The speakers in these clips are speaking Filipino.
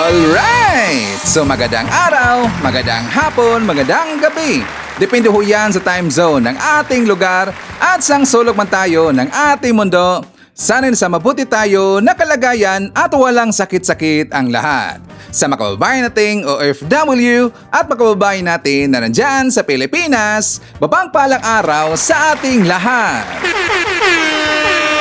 Alright! So magandang araw, magandang hapon, magandang gabi. Depende ho yan sa time zone ng ating lugar at sang sulok man tayo ng ating mundo. Sana sa mabuti tayo na kalagayan at walang sakit-sakit ang lahat. Sa mga kababayan nating OFW at mga kababayan natin na nandyan sa Pilipinas, mapagpalang araw sa ating lahat.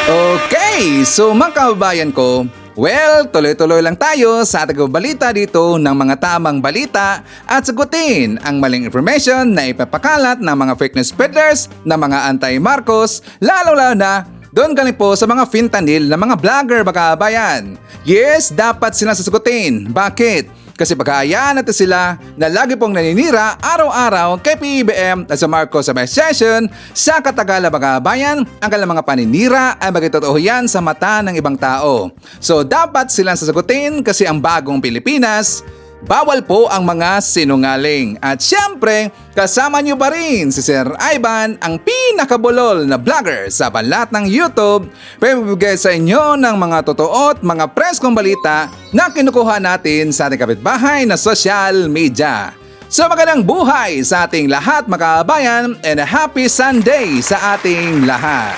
Okay, so mga kababayan ko, well, tuloy-tuloy lang tayo sa ating balita dito ng mga tamang balita at sagutin ang maling information na ipapakalat ng mga fake news peddlers na mga anti-Marcos, lalo-lalo na doon galing po sa mga fentanyl na mga vlogger mga kabayan. Yes, dapat sila sasagutin. Bakit? Kasi pagkayaan natin sila na lagi pong naninira araw-araw kay PBBM at sa Marcos Administration sa katagalan mga kabayan, ang kanilang mga paninira ay magtotoo yan sa mata ng ibang tao. So dapat silang sasagutin kasi ang bagong Pilipinas, bawal po ang mga sinungaling. At syempre, kasama nyo pa rin si Sir Ivan, ang pinakabulol na vlogger sa banlat ng YouTube, para bibigay sa inyo ng mga totoo at mga preskong balita na kinukuha natin sa ating kapitbahay na social media. So magandang buhay sa ating lahat mga kabayan and a happy Sunday sa ating lahat.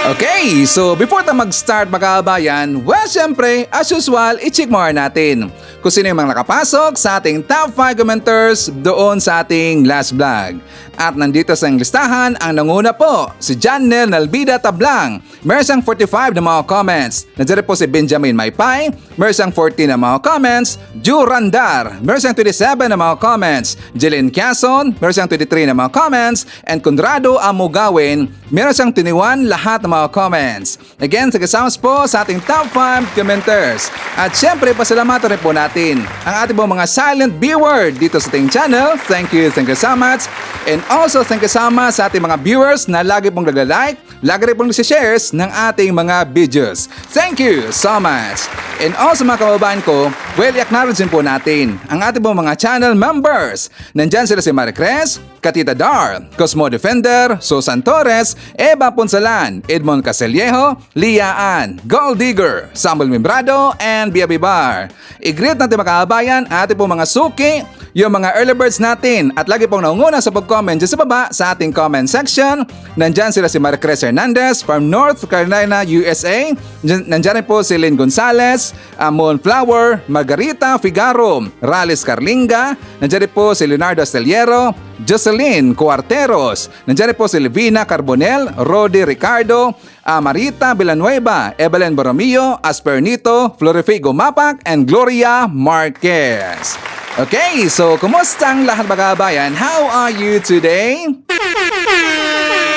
Okay, so before tayo mag-start mga kabayan, well syempre, as usual, i-check more natin kung sino yung mga nakapasok sa ating top 5 commenters doon sa ating last vlog. At nandito sa listahan ang nanguna po, si Janel Nalbida Tablang. Meron siyang 45 na mga comments. Nandiyan po si Benjamin Maypay. Meron siyang 14 na mga comments. Ju Randar. Meron siyang 27 na mga comments. Jeline Quezon. Meron siyang 23 na mga comments. And Conrado Amugawin. Meron siyang 21 lahat ng mga comments. Again, sagasamos po sa ating top 5 commenters. At syempre, pasalamatan rin po natin ang ating mga silent viewer dito sa ating channel. Thank you so much. And also, thank you so much sa ating mga viewers na lagi pong nagla-like, lagi rin pong nag-shares ng ating mga videos. Thank you so much. And also mga kababayan ko, well, i-acknowledge po natin ang ating pong mga channel members. Nandyan sila si Maricres, Katita Dar, Cosmo Defender, Susan Torres, Eva Ponsalan, Edmond Casellejo, Lia Ann, Gold Digger, Samuel Membrado, and Bia Bibar. I-greet natin mga kababayan, ating pong mga suki, yung mga early birds natin at lagi pong naunguna sa pag-comment dyan sa baba sa ating comment section. Nandyan sila si Maricres Hernandez from North Carolina, USA. Nandyan rin po si Lynn Gonzalez, Moonflower, Margarita Figaro, Rales Carlinga. Nandyan rin po si Leonardo Asteliero, Jocelyn Cuarteros. Nandyan rin po si Livina Carbonel, Rodi Ricardo, Marita Villanueva, Evelyn Borromeo, Aspernito, Florifigo Mapac, and Gloria Marquez. Okay, so kumusta ang lahat mga kabayan? How are you today?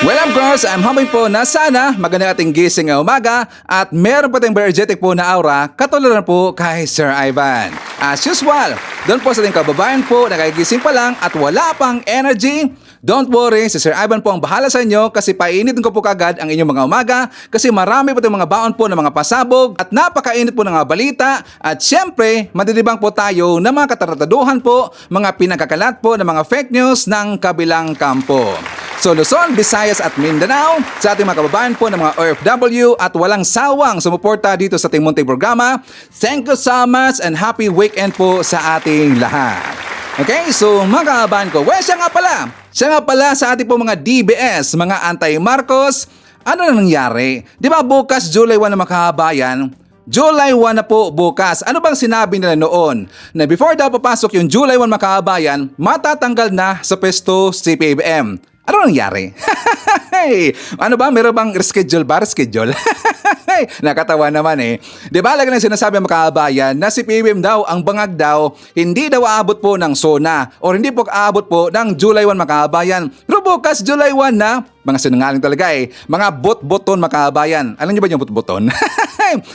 Well, of course, I'm hoping po na sana maganda ating gising ng umaga at meron pa tayong energetic po na aura katulad na po kay Sir Ivan. As usual, doon po sa ating kababayan po na kagising pa lang at wala pang energy, don't worry, si Sir Ivan po ang bahala sa inyo kasi painitin ko po kagad ang inyong mga umaga kasi marami po tayong mga baon po ng mga pasabog at napakainit po ng mga balita at syempre, madidibang po tayo ng mga katarataduhan po, mga pinagkakalat po ng mga fake news ng kabilang kampo. So Luzon, Visayas at Mindanao, sa ating mga kababayan po ng mga OFW at walang sawang sumuporta dito sa ating munting programa, thank you so much and happy weekend po sa ating lahat. Okay, so mga kababayan ko, well, siya nga pala sa ating po mga DBS, mga anti-Marcos, ano na nangyari? Di ba bukas July 1 na mga kababayan? July 1 na po bukas. Ano bang sinabi nila noon? Na before daw papasok yung July 1 mga kababayan, matatanggal na sa pwesto si PBBM. Ano nangyari? Ano ba? Meron bang reschedule ba? Reschedule? Nakatawa naman eh. Di ba lagi nang sinasabi ang makabayan na si PBBM daw, ang bangag daw, hindi daw aabot po ng SONA or hindi po aabot po ng July 1 makabayan. Pero bukas July 1 na, mga sinungaling talaga eh. Mga bot-boton makabayan. Alam niyo ba yung bot-boton?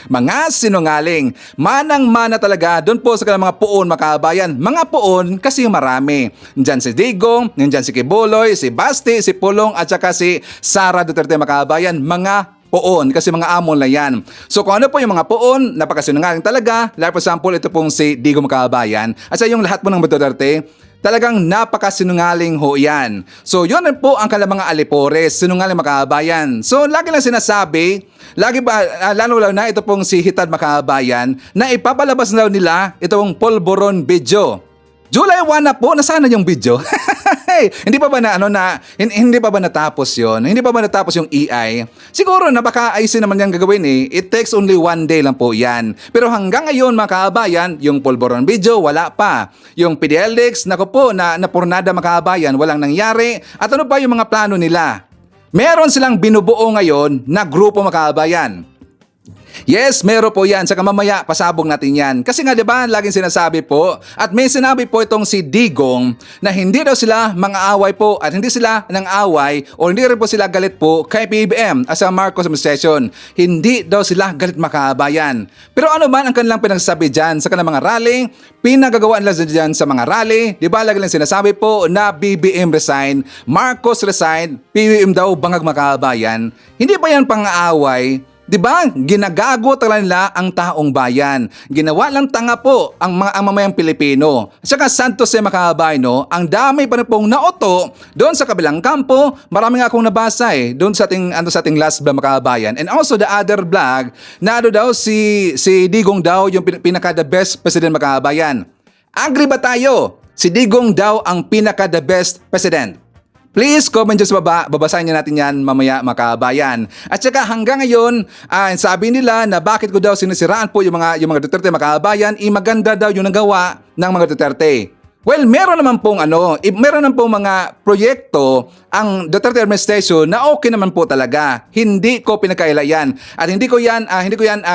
Mga sinungaling. Manang-mana talaga doon po sa kanilang mga puon makabayan. Mga puon kasi marami. Nandyan si Digong, nandyan si Kibuloy, si Basti, si Pulong at saka si Sara Duterte makabayan. Mga poon kasi mga amon na yan. So kung ano po yung mga poon, napakasinungaling talaga. Like for example, ito pong si Digong makabayan at sa yung lahat po ng Duterte, Talagang napakasinungaling ho yan. So yun rin po ang kanilang mga alipores, sinungaling mga kababayan. So lagi lang sinasabi, lalo na ito pong si Hitad mga kababayan, na ipapalabas na nila itong Polvoron video. July 1 na po, nasaan na yung video? Hindi pa ba hindi pa ba natapos 'yon? Hindi pa ba natapos yung EI? Siguro na baka ayusin naman yang gagawin eh. It takes only 1 day lang po 'yan. Pero hanggang ngayon mga kababayan, yung Polvoron video wala pa. Yung PDLX, nako po, na napurnada mga kababayan, walang nangyari. At ano pa yung mga plano nila? Meron silang binubuo ngayon na grupo mga kababayan. Yes, meron po yan. Saka mamaya, pasabog natin yan. Kasi nga, di ba, laging sinasabi po, at may sinabi po itong si Digong, na hindi daw sila mga away po, at hindi sila ng away, o hindi rin po sila galit po kay PBBM, as a Marcos administration. Hindi daw sila galit makabayan. Pero ano man ang kanilang pinagsasabi dyan sa kanilang mga rally, pinagagawaan nila dyan sa mga rally, di ba, lagi lang sinasabi po na BBM resign, Marcos resign, PBBM daw bangag makabayan. Hindi pa yan pang-aaway. Diba? Ginagago talaga nila ang taong bayan. Ginawa lang tanga po ang mamayang Pilipino. Saka Santos de Macabay, no? Ang dami pa rin pong nauto doon sa kabilang kampo. Marami nga akong nabasa doon sa ating last vlog Makabayan. And also the other vlog na daw si Digong daw yung pinaka-the best president Makabayan. Agree ba tayo? Si Digong daw ang pinaka-the best president. Please comment dyan sa baba, babasahin natin yan mamaya makabayan. At saka hanggang ngayon, sabi nila na bakit ko daw sinisiraan po yung mga Duterte makabayan, maganda daw yung nagawa ng mga Duterte. Well, meron naman pong mga proyekto ang Duterte administration na okay naman po talaga. Hindi ko pinakaila yan. At hindi ko yan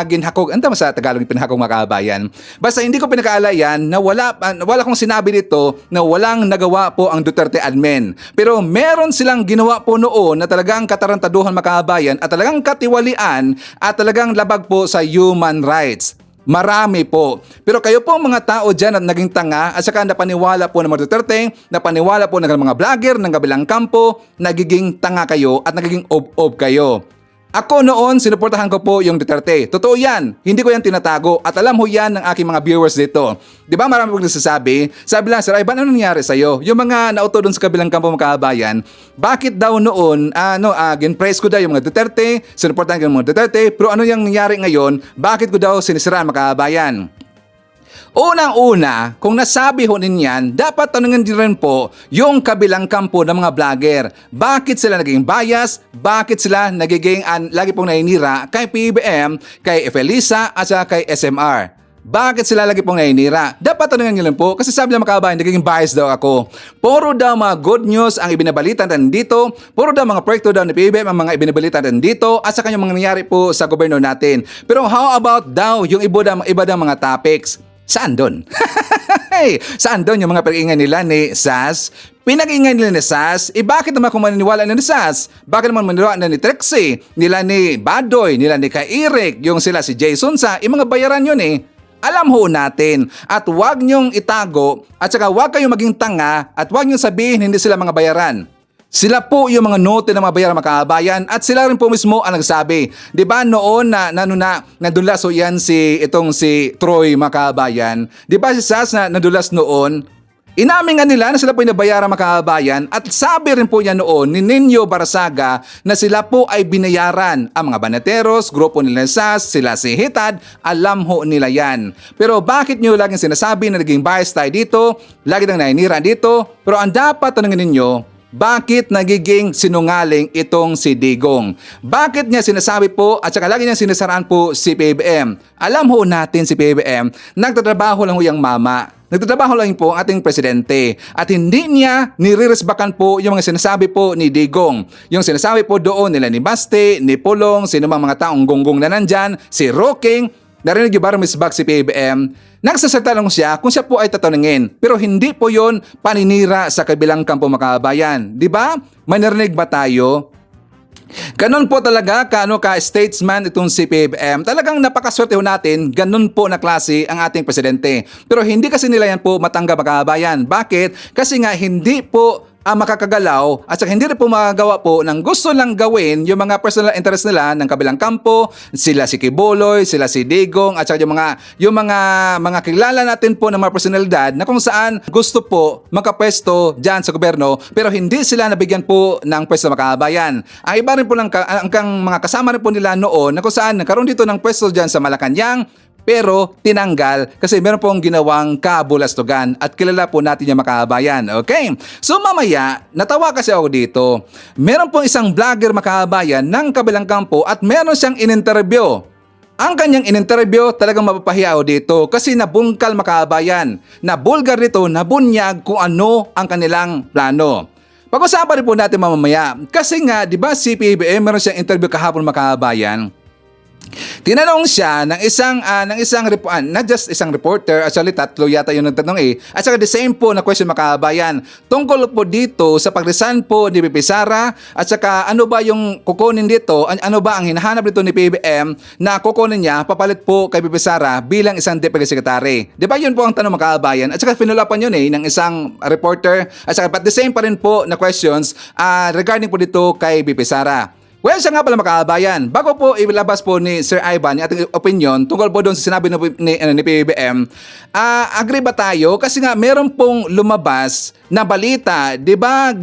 ginhakog. Ano tama sa Tagalog pinahakog makabayan? Basta hindi ko pinakaila yan na wala kong sinabi dito na walang nagawa po ang Duterte admin. Pero meron silang ginawa po noon na talagang katarantaduhan makabayan at talagang katiwalian at talagang labag po sa human rights. Marami po. Pero kayo po mga tao dyan at naging tanga at saka napaniwala po ng mga Duterte, napaniwala po ng mga vlogger ng kabilang kampo, nagiging tanga kayo at nagiging ob-ob kayo. Ako noon, sinuportahan ko po yung Duterte. Totoo yan. Hindi ko yan tinatago. At alam ho yan ng aking mga viewers dito. Di ba marami pong nagsasabi? Sabi lang, Sir Ivan, ano nangyari sa'yo? Yung mga nauto doon sa kabilang kampo mga kababayan, bakit daw noon, ginpraise ko daw yung mga Duterte, sinuportahan ko yung mga Duterte, pero ano yung nangyari ngayon? Bakit ko daw sinisiraan mga kababayan? Unang-una, kung nasabi ho ninyan, dapat tanungin din rin po yung kabilang kampo ng mga vlogger. Bakit sila naging bias? Bakit sila nagiging lagi pong nainira kay PBBM, kay Efelisa at saka kay SMR? Bakit sila lagi pong nainira? Dapat tanungin nyo lang po kasi sabi ng mga kababayan, nagiging bias daw ako. Puro daw mga good news ang ibinabalita natin dito. Puro daw mga proyekto daw ni PBBM ang mga ibinabalita natin dito at saka yung mga nangyari po sa gobyerno natin. Pero how about daw yung iba daw mga topics? Saan doon? Saan doon yung mga pinag-ingay nila ni SAS? Pinag-ingay nila ni SAS? Bakit naman kung maniniwala na ni SAS? Bakit naman maniniwala na ni Trixie? Nila ni Badoy? Nila ni Kairik? Yung sila si Jason sa? Mga bayaran yun Alam ho natin. At huwag nyong itago at saka huwag kayong maging tanga at huwag nyong sabihin hindi sila mga bayaran. Sila po yung mga note ng mga bayaran makabayan at sila rin po mismo ang nagsabi. Di ba noon na nadulas o yan si Troy makabayan? Di ba si SAS na nadulas noon? Inamin nga nila na sila po yung nabayaran makabayan at sabi rin po niya noon ni Nino Barasaga na sila po ay binayaran. Ang mga banateros, grupo nila SAS, sila si Hitad, alam ho nila yan. Pero bakit nyo laging sinasabi na naging bias tayo dito, lagi nang nainira dito, pero ang dapat tanongin ninyo, bakit nagiging sinungaling itong si Digong? Bakit niya sinasabi po at saka lagi niya sinisaraan po si PBBM? Alam ho natin si PBBM, nagtatrabaho lang ho yung mama. Nagtatrabaho lang po ang ating presidente at hindi niya niriresbakan po yung mga sinasabi po ni Digong. Yung sinasabi po doon nila ni Baste, ni Pulong, sino mga taong gonggong na nandyan, si Roking, narinig yung misbag si PBBM. Nagsasalita lang siya kung siya po ay tatanungin. Pero hindi po yon paninira sa kabilang kampo makabayan. Di ba? May narinig ba tayo? Ganon po talaga ka-statesman itong si PBBM. Talagang napakaswerte ho natin, ganon po na klase ang ating presidente. Pero hindi kasi nila yan po matanggap makabayan. Bakit? Kasi nga hindi po makakagalaw at saka hindi rin po magagawa po ng gusto lang gawin yung mga personal interest nila ng kabilang kampo, sila si Kibuloy, sila si Digong at saka yung mga kilala natin po ng mga personalidad na kung saan gusto po makapwesto dyan sa gobyerno pero hindi sila nabigyan po ng pwesto makabayan. Ang iba rin po ang mga kasama rin po nila noon na kung saan nagkaroon dito ng pwesto dyan sa Malacanang pero tinanggal kasi meron pong ginawang kabulastugan at kilala po natin yung makabayan. Okay? So mamaya, natawa kasi ako dito. Meron pong isang vlogger makabayan ng kabilang kampo at meron siyang in-interview. Ang kanyang in-interview talagang mapapahiya ako dito kasi nabungkal makabayan. Nabulgar dito, nabunyag kung ano ang kanilang plano. Pag-usapan rin po natin mamaya kasi nga, di ba si PBBM meron siyang interview kahapon makabayan. Tinanong siya ng isang not just isang reporter, actually tatlo yata yung nagtanong at saka the same po na question makabayan tungkol po dito sa pag-resign po ni VP Sara at saka ano ba yung kukunin dito, ano ba ang hinahanap dito ni PBBM na kukunin niya papalit po kay VP Sara bilang isang deputy secretary. Di ba yun po ang tanong makabayan at saka pinulapan yun ng isang reporter at saka but the same pa rin po na questions regarding po dito kay VP Sara. Well, siya nga pala makabayan. Bago po ilabas po ni Sir Ivan yung ating opinion tungkol po doon sa sinabi ni PBBM, agree ba tayo? Kasi nga meron pong lumabas na balita, di ba,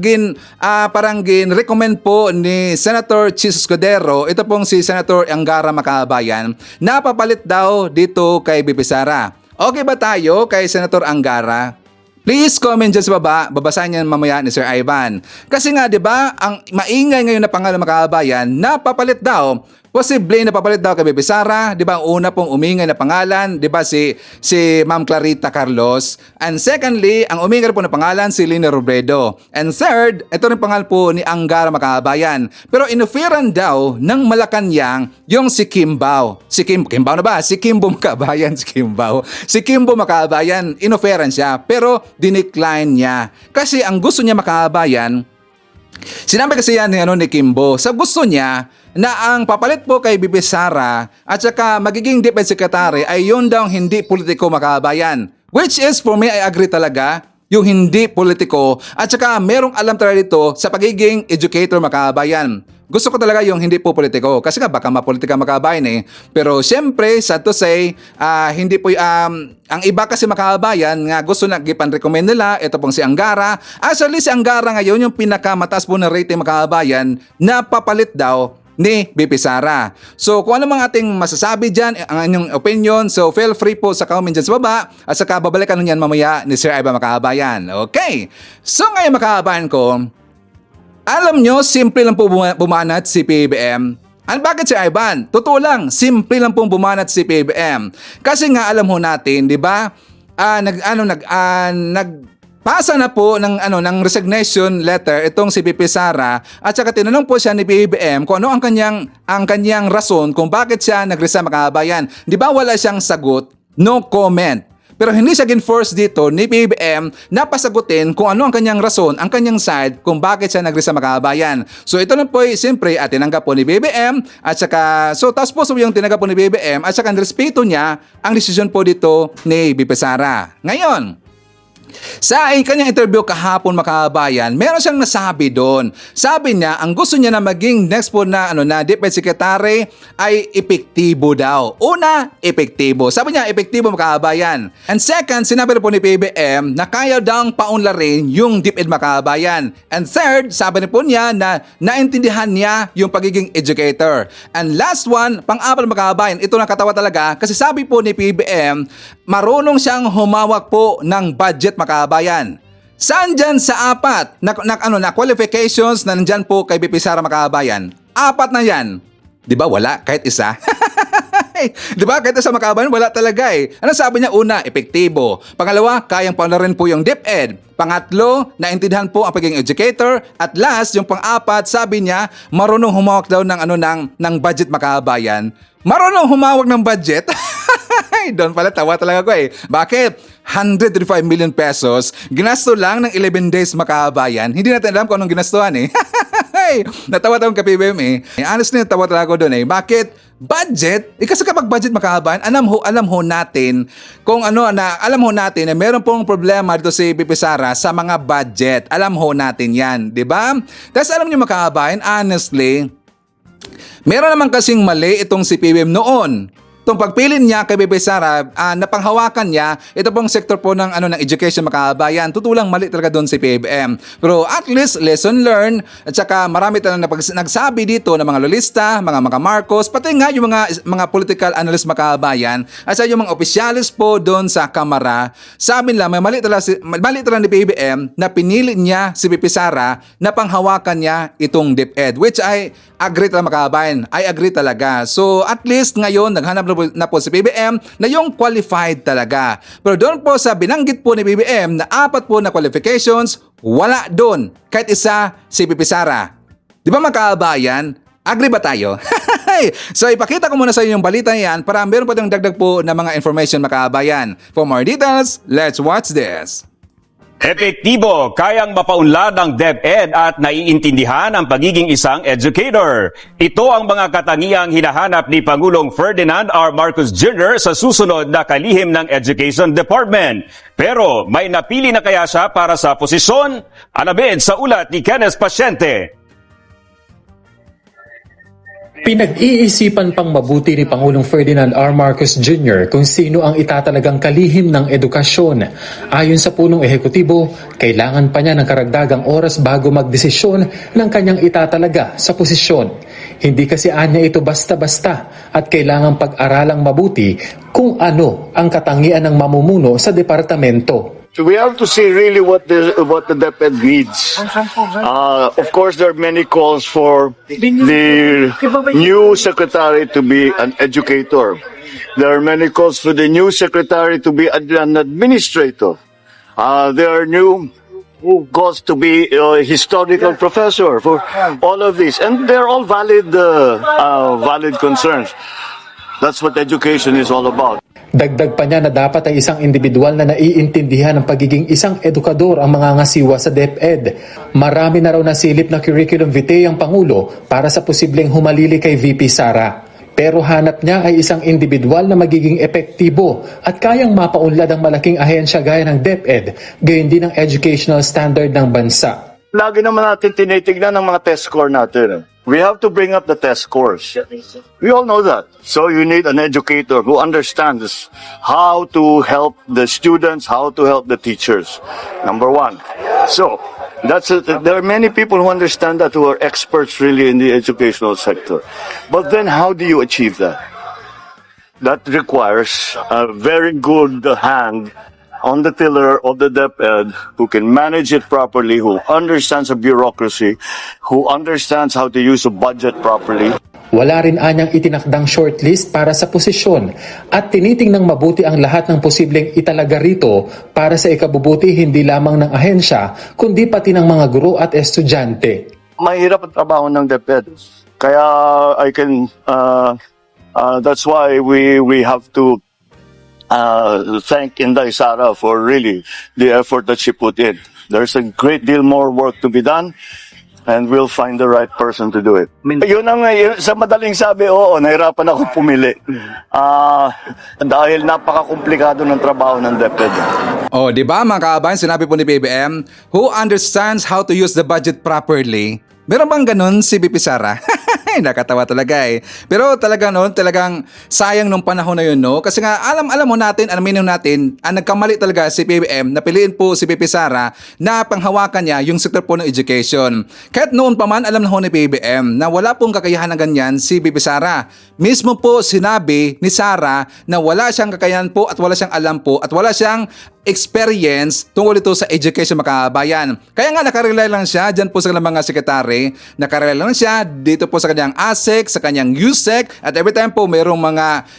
parang recommend po ni Senator Chis Escudero, ito pong si Senator Angara makabayan, na papalit daw dito kay VP Sara. Okay ba tayo kay Senator Angara? Please comment dyan sa baba, babasahin niyan mamaya ni Sir Ivan. Kasi nga, di ba, ang maingay ngayon na pangalan makabayan, napapalit daw, posible napapalit daw kay VP Sara, di ba, una pong umingay na pangalan, di ba, si Ma'am Clarita Carlos. And secondly, ang umingay po na pangalan, si Lina Robredo. And third, ito rin pangalan po ni Angara makabayan. Pero inoferan daw ng Malacanang yung si Kimbao. Kimbao na ba? Si Kimbo makabayan, si Kimbao. Si Kimbo makabayan, inoferan siya. Pero dinecline niya. Kasi ang gusto niya makabayan, sinabi kasi yan ni Kimbo, sa gusto niya na ang papalit po kay VP Sara at saka magiging defense secretary ay yun daw hindi politiko makabayan. Which is for me, I agree talaga, yung hindi politiko at saka merong alam talaga dito sa pagiging educator makabayan. Gusto ko talaga yung hindi po politiko kasi nga baka mapolitika makabayan Pero syempre, sad to say, hindi po ang iba kasi makabayan nga gusto na gipan-recommend nila, ito pong si Angara. Actually, si Angara ngayon yung pinakamataas po na rating makabayan na papalit daw ni VP Sara. So kung ano mga ating masasabi dyan, ang inyong opinion, so feel free po sa comment dyan sa baba at saka babalikan nun yan mamaya ni Sir Ivan makabayan. Okay, so ngayon makabayan ko, alam nyo, simple lang po bumanat si PBBM. Bakit si Ivan? Totoo lang, simple lang pong bumanat si PBBM. Kasi nga alam ho natin, di ba? Nagpasa na po ng resignation letter itong si VP Sara at saka tinanong po siya ni PBBM kung ano ang kanyang rason kung bakit siya nag-resign makabayan. Di ba wala siyang sagot? No comment. Pero hindi siya gin-force dito ni PBBM na pasagutin kung ano ang kanyang rason, ang kanyang side kung bakit siya nag-resign makabayan. So ito lang po siyempre tinanggap po ni BBM at saka tapos po yung tinanggap po ni BBM at saka respeto niya ang desisyon po dito ni VP Sara. Ngayon, sa kanyang interview kahapon makabayan, meron siyang nasabi doon. Sabi niya, ang gusto niya na maging next po na defense secretary ay epektibo daw. Una, epektibo. Sabi niya, epektibo makabayan. And second, sinabi po ni PBBM na kaya daw paunlarin yung DepEd makabayan. And third, sabi po niya na naintindihan niya yung pagiging educator. And last one, pang-apat makabayan, ito nakatawa talaga kasi sabi po ni PBBM, marunong siyang humawak po ng budget makabayan. Saan dyan sa apat na qualifications na nandyan po kay VP Sara makabayan? Apat na yan. Di ba wala? Kahit isa? Di ba? Kahit isa makabayan, wala talaga Ano sabi niya? Una, epektibo. Pangalawa, kayang paunlarin po yung DepEd. Pangatlo, naintindihan po ang pagiging educator. At last, yung pang-apat, sabi niya, marunong humawak daw ng budget makabayan. Marunong humawak ng budget? Doon pala tawa talaga ko Bakit? 135 million pesos, ginasto lang ng 11 days makabayan. Hindi natin alam kung anong ginastuhan Hey, natawa-tawa ka PBM eh. Honestly, natawa talaga ako doon eh. Bakit? Budget? Kasi kapag budget makahabayan, alam ho natin kung alam ho natin na meron pong problema dito si Pipi Sara sa mga budget. Alam ho natin yan, di ba? Tapos alam niyo makahabayan, honestly, meron naman kasing mali itong si PBM noon. Itong pagpilin niya kay Pipi Sara, napanghawakan niya, ito pong sektor po ng, ng education makabayan. Tutulang mali talaga doon si PBM. Pero at least, lesson learned, at saka marami talagang nagsabi dito ng mga lolista, mga Marcos, pati nga yung mga political analyst makabayan, at saka yung mga opisyalis po doon sa Kamara, sabi nila, mali talaga ni PBM na pinili niya si Pipi Sara na panghawakan niya itong DepEd, which I agree talaga makabayan. I agree talaga. So at least ngayon, naghanap na po si BBM na yung qualified talaga. Pero doon po sa binanggit po ni BBM na 4 po na qualifications, wala doon. Kahit isa si Pipi Sara. Di ba makaabayan? Agree ba tayo? So ipakita ko muna sa inyo yung balita yan para meron pa tayong dagdag po na mga information makaabayan. For more details, let's watch this. Epektibo, kayang mapaunlad ang DepEd at naiintindihan ang pagiging isang educator. Ito ang mga katangiang hinahanap ni Pangulong Ferdinand R. Marcos Jr. sa susunod na kalihim ng Education Department. Pero may napili na kaya siya para sa posisyon? Alamin sa ulat ni Kenneth Pasyente. Pinag-iisipan pang mabuti ni Pangulong Ferdinand R. Marcos Jr. kung sino ang itatalagang kalihim ng edukasyon. Ayon sa punong ehekutibo, kailangan pa niya ng karagdagang oras bago magdesisyon ng kanyang itatalaga sa posisyon. Hindi kasi anya ito basta-basta at kailangang pag-aralang mabuti kung ano ang katangian ng mamumuno sa departamento. So we have to see really what the DepEd needs. Of course, there are many calls for the new secretary to be an educator. There are many calls for the new secretary to be an administrator. There are new calls to be a historical professor for all of these, and they're all valid concerns. That's what education is all about. Dagdag pa niya na dapat ay isang individual na naiintindihan ng pagiging isang edukador ang mga ngasiwa sa DepEd. Marami na raw nasilip na curriculum vitae ang Pangulo para sa posibleng humalili kay VP Sara. Pero hanap niya ay isang individual na magiging epektibo at kayang mapaunlad ang malaking ahensya gaya ng DepEd, gayon din ang educational standard ng bansa. Lagi naman natin tinitignan ang mga test score natin. We have to bring up the test scores. We all know that. So you need an educator who understands how to help the students, how to help the teachers. Number one. So there are many people who understand that, who are experts really in the educational sector. But then how do you achieve that? That requires a very good hand on the tiller of the DepEd who can manage it properly, who understands the bureaucracy, who understands how to use a budget properly. Wala rin anyang itinakdang shortlist para sa posisyon at tinitingnang mabuti ang lahat ng posibleng italaga rito para sa ikabubuti hindi lamang ng ahensya kundi pati ng mga guro at estudyante. Mahirap ang trabaho ng DepEd. Kaya that's why we have to thank Inday Sara for really the effort that she put in. There's a great deal more work to be done, and we'll find the right person to do it. Yun ang sa madaling sabi, oo, nahirapan ako pumili. Dahil napaka-komplikado ng trabaho ng DepEd. Oh, di ba mga kaabayan, sinabi po ni BBM, who understands how to use the budget properly? Meron bang ganun si VP Sara? Nakatawa talaga eh. Pero talagang sayang nung panahon na yun, no? Kasi nga, alam mo natin, aminin natin, nagkamali talaga si PBM, napiliin po si VP Sara na panghawakan niya yung sektor po ng education. Kahit noon pa man, alam na ho ni PBM na wala pong kakayahan na ganyan si VP Sara. Mismo po sinabi ni Sara na wala siyang kakayahan po at wala siyang alam po at wala siyang experience tungkol ito sa education makabayan. Kaya nga nakarelay lang siya dyan po sa mga sekretary, nakarelay lang siya dito po sa kanyang ASEC, sa kanyang USEC, at every time po mayroong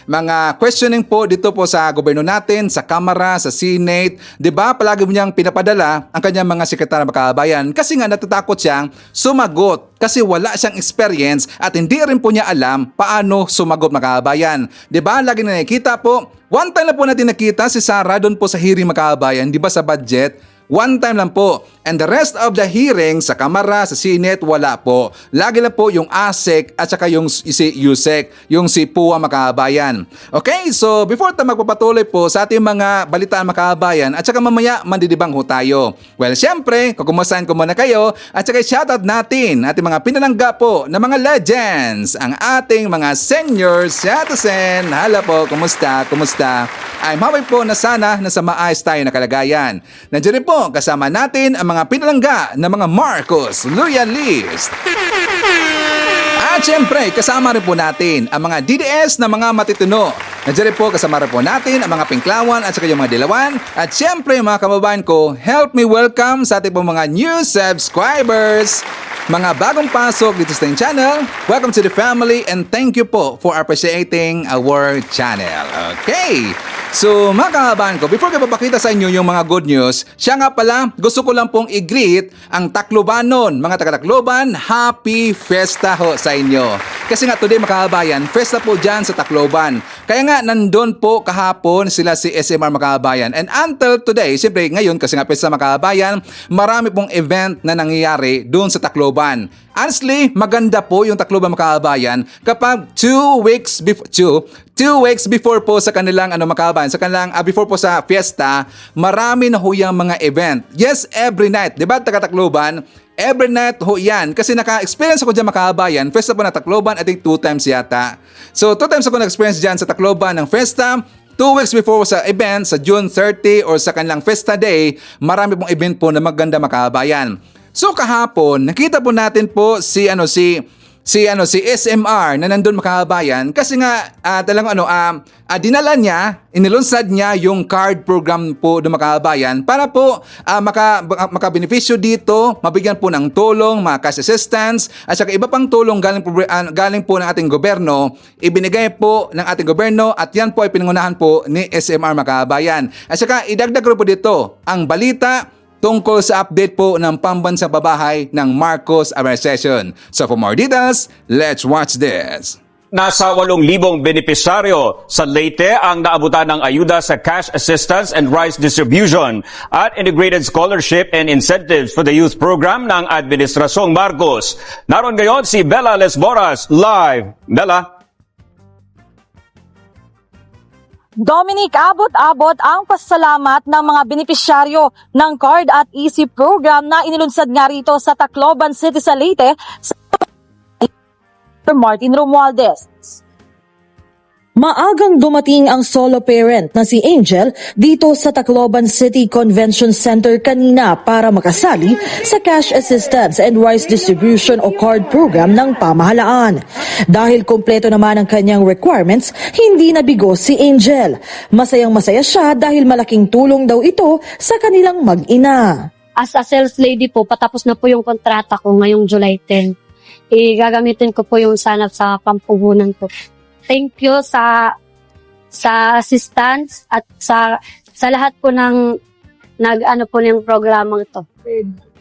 mga questioning po dito po sa gobyerno natin, sa Kamara, sa Senate, 'di ba? Palagi mo niyang pinapadala ang kanyang mga sekretary makabayan kasi nga natatakot siyang sumagot kasi wala siyang experience at hindi rin po niya alam paano sumagot makabayan. 'Di ba? Lagi na nakikita po. One time na po natin nakita si Sara doon po sa hearing makabayan, 'di ba, sa budget. one time lang po. And the rest of the hearing sa Kamara, sa Senate, wala po. Lagi lang po yung ASEC at saka yung si USEC, yung si PUA Makabayan. Okay, so before tayo magpapatuloy po sa ating mga balitaan Makabayan at saka mamaya mandidibang ho tayo. Well, syempre, kukumustahin ko muna kayo at saka shoutout natin ating mga pinalangga po na mga legends, ang ating mga senior citizen. Hala po, kumusta? Kumusta? I'm happy po na sana nasa maayos tayo na kalagayan. Nandiyan rin po kasama natin ang mga pinalangga na mga Marcos Loyalist. At syempre, kasama rin po natin ang mga DDS na mga matituno. Nandiyan rin po kasama rin po natin ang mga Pinklawan at saka yung mga Dilawan. At syempre, mga kababayan ko, help me welcome sa ating po mga new subscribers. Mga bagong pasok dito sa ating channel, welcome to the family and thank you po for appreciating our channel. Okay, so mga kababayan ko, before ko papakita sa inyo yung mga good news, siya nga pala, gusto ko lang pong i-greet ang Taclobanon. Mga taga-Tacloban, happy Fiesta ho sa inyo. Kasi nga today mga kababayan, Fiesta po dyan sa Tacloban. Kaya nga nandun po kahapon sila si SMR mga kababayan. And until today, siyempre ngayon kasi nga Fiesta mga kababayan, marami pong event na nangyayari doon sa Tacloban. Honestly, maganda po yung Tacloban mga kababayan kapag 2 weeks before po sa kanilang sa kanilang before po sa fiesta, marami na ho yung mga event. Yes, every night. 'Di ba taga-Tacloban? Every night ho yan. Kasi naka-experience ako dyan mga kababayan. Fiesta po na Tacloban, I think 2 times yata. So 2 times ako na-experience dyan sa Tacloban ng fiesta. 2 weeks before sa event, sa June 30 or sa kanilang Fiesta Day, marami pong event po na maganda mga kababayan. So kahapon, nakita po natin po si SMR na nandun mga kababayan kasi nga dinala niya, inilunsad niya yung card program po ng mga kababayan para po makabenepisyo dito, mabigyan po ng tulong, mga cash assistance at saka iba pang tulong galing po ng ating gobyerno, ibinigay po ng ating gobyerno at yan po ay pinangunahan po ni SMR mga kababayan. At saka idagdag ko po dito ang balita tungkol sa update po ng pambansang babahay ng Marcos Administration. So for more details, let's watch this. Nasa 8,000 benepisyaryo sa Leyte ang naabutan ng ayuda sa cash assistance and rice distribution at integrated scholarship and incentives for the youth program ng Administrasyong Marcos. Naroon ngayon si Bella Lesboras live. Bella? Dominic, abot-abot ang pasalamat ng mga benepisyaryo ng CARD at EC program na inilunsad nga rito sa Tacloban City sa Leyte sa Martin Romualdez. Maagang dumating ang solo parent na si Angel dito sa Tacloban City Convention Center kanina para makasali sa cash assistance and rice distribution o CARD program ng pamahalaan. Dahil kumpleto naman ang kanyang requirements, hindi nabigo si Angel. Masayang-masaya siya dahil malaking tulong daw ito sa kanilang mag-ina. As a sales lady po, patapos na po yung kontrata ko ngayong July 10. Gagamitin ko po yung sanap sa pampuhunan ko. Thank you sa assistance at sa lahat po ng po ng programang to.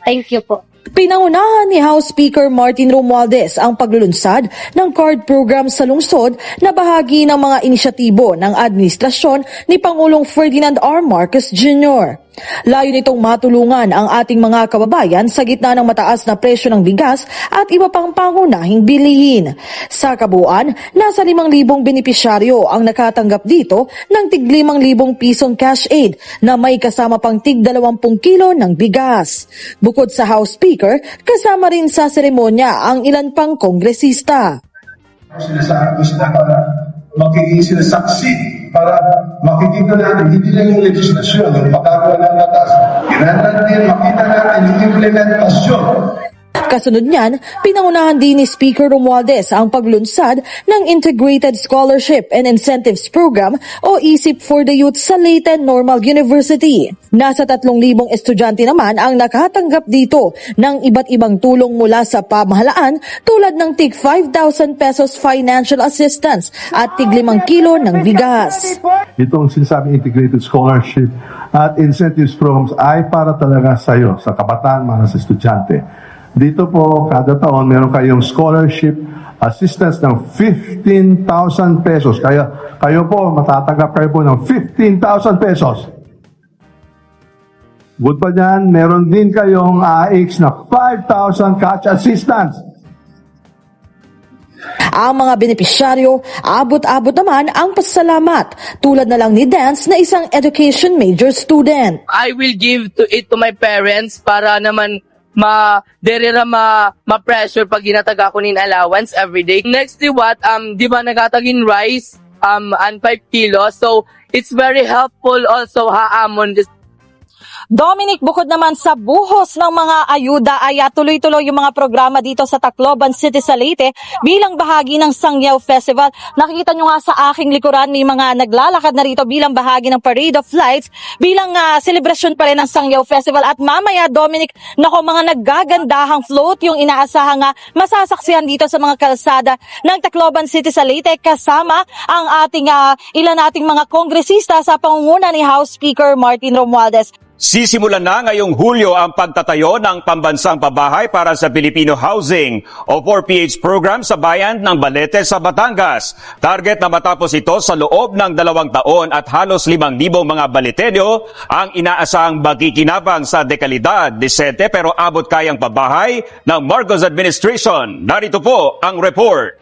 Thank you po. Pinangunahan ni House Speaker Martin Romualdez ang paglulunsad ng CARD program sa lungsod na bahagi ng mga inisyatibo ng administrasyon ni Pangulong Ferdinand R. Marcos Jr. Layo nitong matulungan ang ating mga kababayan sa gitna ng mataas na presyo ng bigas at iba pang pangunahing bilihin. Sa kabuuan, nasa 5,000 benepisyaryo ang nakatanggap dito ng tig 5,000 pisong cash aid na may kasama pang tig 20 kilo ng bigas. Bukod sa House Speaker, kasama rin sa seremonya ang ilan pang kongresista. Sinasabi ko sila para magiging sila saksi, para makikita natin, hindi lang yung legislasyon, yung pagkagawa ng batas. Kailangan natin makita natin yung implementasyon. Kasunod niyan, pinangunahan din ni Speaker Romualdez ang paglunsad ng Integrated Scholarship and Incentives Program o ISIP for the Youth sa Leyte Normal University. Nasa 3,000 estudyante naman ang nakatanggap dito ng iba't ibang tulong mula sa pamahalaan tulad ng tig 5,000 pesos financial assistance at tig 5 kilo ng bigas. Itong sinasabing Integrated Scholarship at Incentives Programs ay para talaga sa iyo, sa kabataan, mga sa estudyante. Dito po, kada taon, meron kayong scholarship assistance ng 15,000 pesos. Kaya kayo po, matatanggap kayo po ng 15,000 pesos. Bukod pa dyan, meron din kayong AX na 5,000 cash assistance. Ang mga benepisyaryo, abot-abot naman ang pasalamat, tulad na lang ni Dance na isang education major student. I will give it to my parents para naman ma-pressure pag ginataga ko nin allowance every day. Next di what, di ba nagatagin rice, and 5 kilos. So, it's very helpful also haamon this. Dominic, bukod naman sa buhos ng mga ayuda ay tuloy-tuloy yung mga programa dito sa Tacloban City sa Leyte bilang bahagi ng Sangyaw Festival. Nakikita nyo nga sa aking likuran, may mga naglalakad na rito bilang bahagi ng Parade of Lights bilang celebration pa rin ng Sangyaw Festival. At mamaya, Dominic, nako, mga naggagandahang float yung inaasahang masasaksihan dito sa mga kalsada ng Tacloban City sa Leyte kasama ang ating ilan nating mga kongresista sa pangunguna ni House Speaker Martin Romualdez. Sisimulan na ngayong Hulyo ang pagtatayo ng pambansang pabahay para sa Filipino Housing o 4PH program sa bayan ng Balete sa Batangas. Target na matapos ito sa loob ng 2 taon at halos 5,000 mga Baleteño ang inaasahang makikinabang sa dekalidad, disente pero abot kayang pabahay ng Marcos administration. Narito po ang report.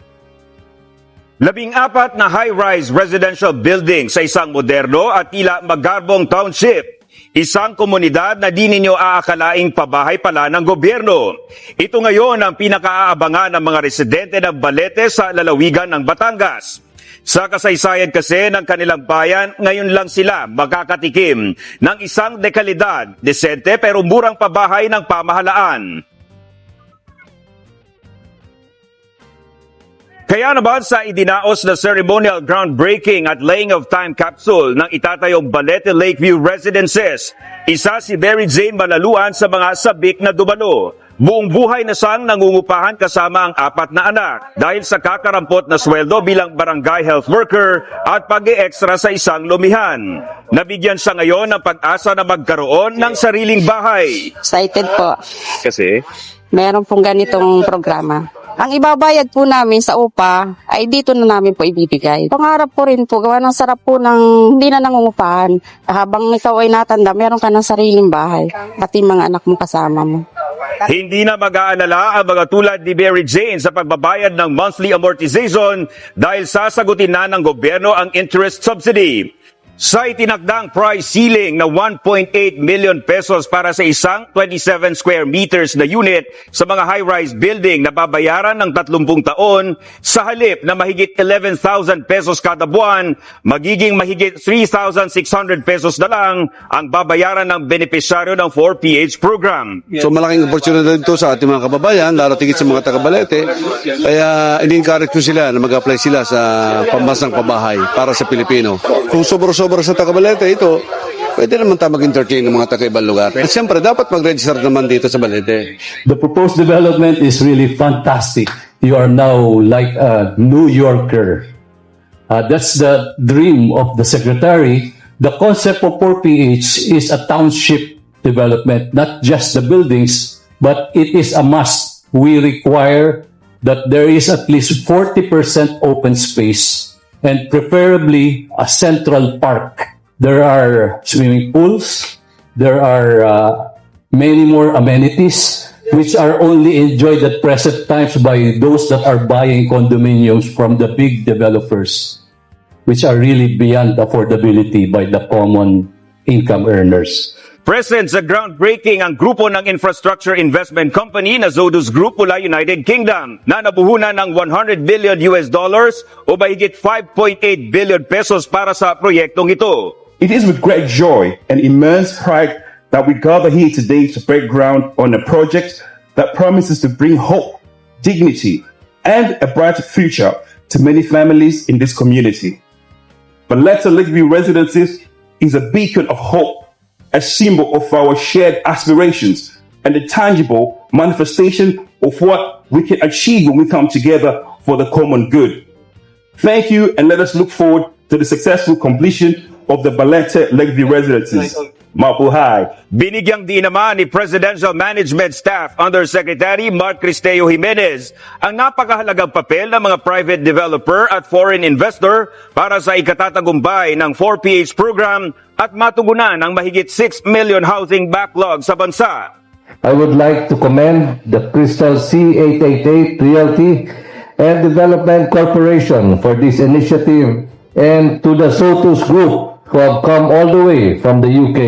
14 na high-rise residential building sa isang moderno at tila magarbong township. Isang komunidad na di ninyo aakalaing pabahay pala ng gobyerno. Ito ngayon ang pinakaaabangan ng mga residente ng Balete sa lalawigan ng Batangas. Sa kasaysayan kasi ng kanilang bayan, ngayon lang sila makakatikim ng isang dekalidad, desente pero murang pabahay ng pamahalaan. Kaya naman sa idinaos na ceremonial groundbreaking at laying of time capsule ng itatayong Balete Lakeview Residences, isa si Mary Jane Malaluan sa mga sabik na dumalo. Buong buhay na siyang nangungupahan kasama ang 4 na anak dahil sa kakarampot na sweldo bilang barangay health worker at pag-e-extra sa isang lumihan. Nabigyan siya ngayon ng pag-asa na magkaroon ng sariling bahay. Excited po. Kasi? Meron pong ganitong programa. Ang ibabayad po namin sa upa ay dito na namin po ibibigay. Pangarap po rin po, gawa ng sarap po ng hindi na nangungupahan. Habang ikaw ay natanda, meron ka ng sariling bahay. Pati mga anak mo kasama mo. Hindi na mag-aalala ang mga tulad ni Mary Jane sa pagbabayad ng monthly amortization dahil sasagutin na ng gobyerno ang interest subsidy. Sa itinakdang price ceiling na 1.8 million pesos para sa isang 27 square meters na unit sa mga high-rise building na babayaran ng 30 taon, sa halip na mahigit 11,000 pesos kada buwan, magiging mahigit 3,600 pesos na lang ang babayaran ng benepisyaryo ng 4PH program. So malaking opportunity ito sa ating mga kababayan, lalo tigit sa mga taga-Balete. Kaya in-encourage ko sila na mag-apply sila sa pambansang pabahay para sa Pilipino. Kung sobra-sobra sa taga-Balete ito, pwede naman tayo mag-entertain ng mga taga-ibang lugar. At siyempre, dapat mag-register naman dito sa Balete. The proposed development is really fantastic. You are now like a New Yorker. That's the dream of the secretary. The concept of 4PH is a township development, not just the buildings, but it is a must. We require that there is at least 40% open space and preferably a central park. There are swimming pools, there are many more amenities which are only enjoyed at present times by those that are buying condominiums from the big developers, which are really beyond affordability by the common income earners. Present sa groundbreaking ang grupo ng infrastructure investment company na Zodus Group mula United Kingdom na nabuhunan ng $100 billion o mahigit 5.8 billion pesos para sa proyektong ito. It is with great joy and immense pride that we gather here today to break ground on a project that promises to bring hope, dignity, and a brighter future to many families in this community. Balete Lakeview Residences is a beacon of hope, a symbol of our shared aspirations, and a tangible manifestation of what we can achieve when we come together for the common good. Thank you, and let us look forward to the successful completion of the Balete Lakeview Residences. Mabuhay! Binigyang diin naman ni Presidential Management Staff Undersecretary Mark Cristeo Jimenez ang napakahalagang papel ng mga private developer at foreign investor para sa ikatatagumpay ng 4PH program at matugunan ang mahigit 6 million housing backlog sa bansa. I would like to commend the Crystal C888 Realty and Development Corporation for this initiative and to the Sotus Group who have come all the way from the UK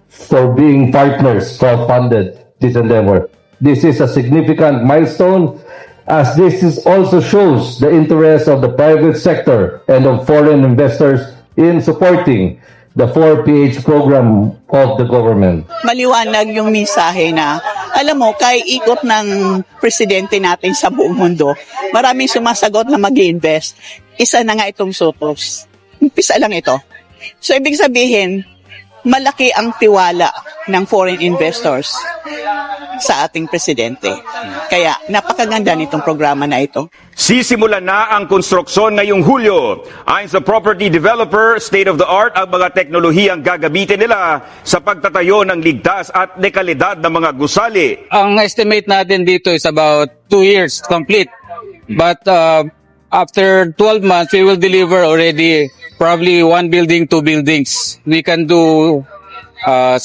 for being partners who have funded this endeavor. This is a significant milestone as this also shows the interest of the private sector and of foreign investors in supporting the 4PH program of the government. Maliwanag yung mensahe na, alam mo, kay ikot ng presidente natin sa buong mundo, maraming sumasagot na mag-invest. Isa na nga itong Sotos. Umpisa lang ito. So, ibig sabihin, malaki ang tiwala ng foreign investors sa ating presidente. Kaya, napakaganda nitong programa na ito. Sisimulan na ang konstruksyon ngayong Hulyo. Ayon sa property developer, state-of-the-art ang mga teknolohiyang gagamitin nila sa pagtatayo ng ligtas at dekalidad ng mga gusali. Ang estimate natin dito is about 2 years complete. But after 12 months, we will deliver already probably 1 building, 2 buildings. We can do 6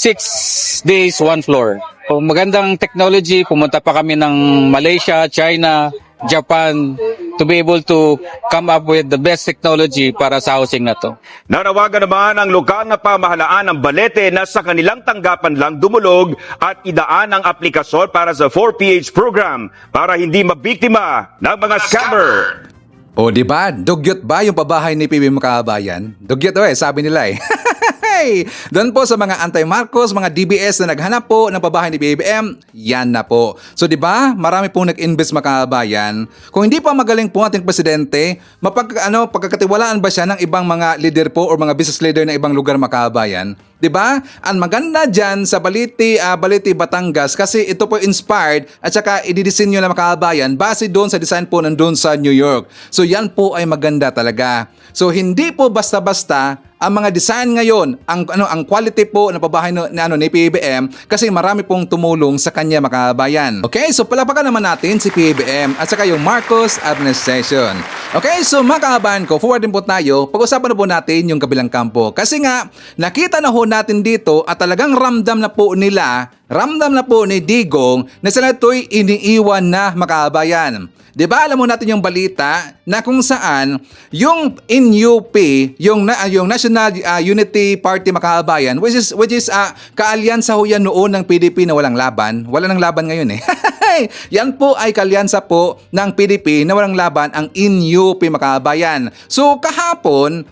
days, 1 floor. So, magandang technology. Pumunta pa kami ng Malaysia, China, Japan to be able to come up with the best technology para sa housing na to. Nanawagan naman ang lokal na pamahalaan ng Balete na sa kanilang tanggapan lang dumulog at idaan ang aplikasyon para sa 4PH program para hindi mabiktima ng mga scammer. O di ba? Dugyot ba yung pabahay ni PB Makabayan? Dugyot sabi nila eh. Doon po sa mga anti-Marcos, mga DBS na naghanap po ng pabahay ni BBM, yan na po. So di ba? Marami pong nag-invest makabayan. Kung hindi pa magaling po ating presidente, pagkakatiwalaan ba siya ng ibang mga leader po or mga business leader ng ibang lugar makabayan? Di ba? Ang maganda dyan sa Balete, Batangas kasi ito po inspired at saka ididisenyo na makabayan base doon sa design po nandun sa New York. So yan po ay maganda talaga. So hindi po basta-basta ang mga design ngayon, ang quality po ng pabahay ni PBM kasi marami pong tumulong sa kanya makabayan. Okay, so palapakan naman natin si PBM at saka yung Marcos administration. Okay, so makabayan ko, forward din po tayo, pag-usapan na po natin yung kabilang kampo. Kasi nga, nakita na ho natin dito at talagang ramdam na po ni Digong na sila ito'y iniiwan na makabayan. Diba alam mo natin yung balita na kung saan yung NUP, yung National Unity Party Makabayan, which is kaalyansa ho yan noon ng PDP na walang laban. Wala nang laban ngayon eh. Yan po ay kaalyansa po ng PDP na walang laban ang NUP Makabayan. So kahapon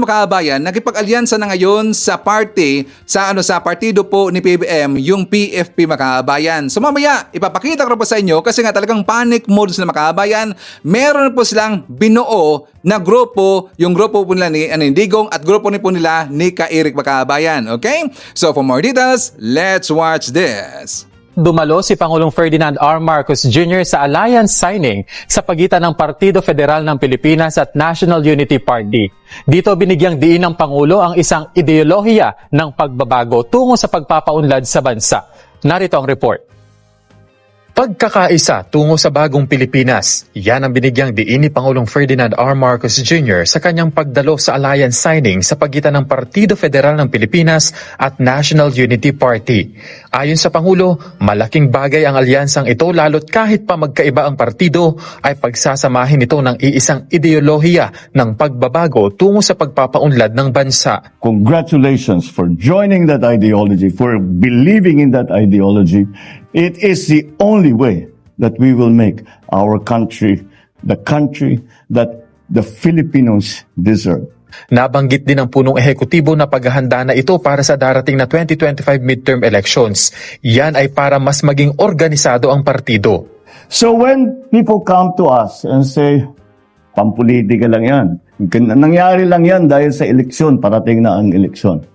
makabayan, nakipag-alyansa na ngayon sa party, sa partido po ni PBM, yung PFP Makabayan. So mamaya, ipapakita ko po sa inyo kasi nga talagang panic mode sila Makabayan. Meron po silang binuo na grupo, yung grupo po nila ni Digong at grupo po nila ni Eric Makabayan. Okay? So for more details, let's watch this. Dumalo si Pangulong Ferdinand R. Marcos Jr. sa alliance signing sa pagitan ng Partido Federal ng Pilipinas at National Unity Party. Dito binigyang diin ng Pangulo ang isang ideolohiya ng pagbabago tungo sa pagpapaunlad sa bansa. Narito ang report. Pagkakaisa tungo sa bagong Pilipinas, yan ang binigyang diin ni Pangulong Ferdinand R. Marcos Jr. sa kanyang pagdalo sa alliance signing sa pagitan ng Partido Federal ng Pilipinas at National Unity Party. Ayon sa Pangulo, malaking bagay ang alyansang ito lalo't kahit pa magkaiba ang partido ay pagsasamahin ito ng iisang ideolohiya ng pagbabago tungo sa pagpapaunlad ng bansa. Congratulations for joining that ideology, for believing in that ideology. It is the only way that we will make our country the country that the Filipinos deserve. Nabanggit din ng punong ehekutibo na paghahanda na ito para sa darating na 2025 midterm elections. Yan ay para mas maging organisado ang partido. So when people come to us and say, pampolitika lang yan, nangyari lang yan dahil sa eleksyon, parating na ang eleksyon.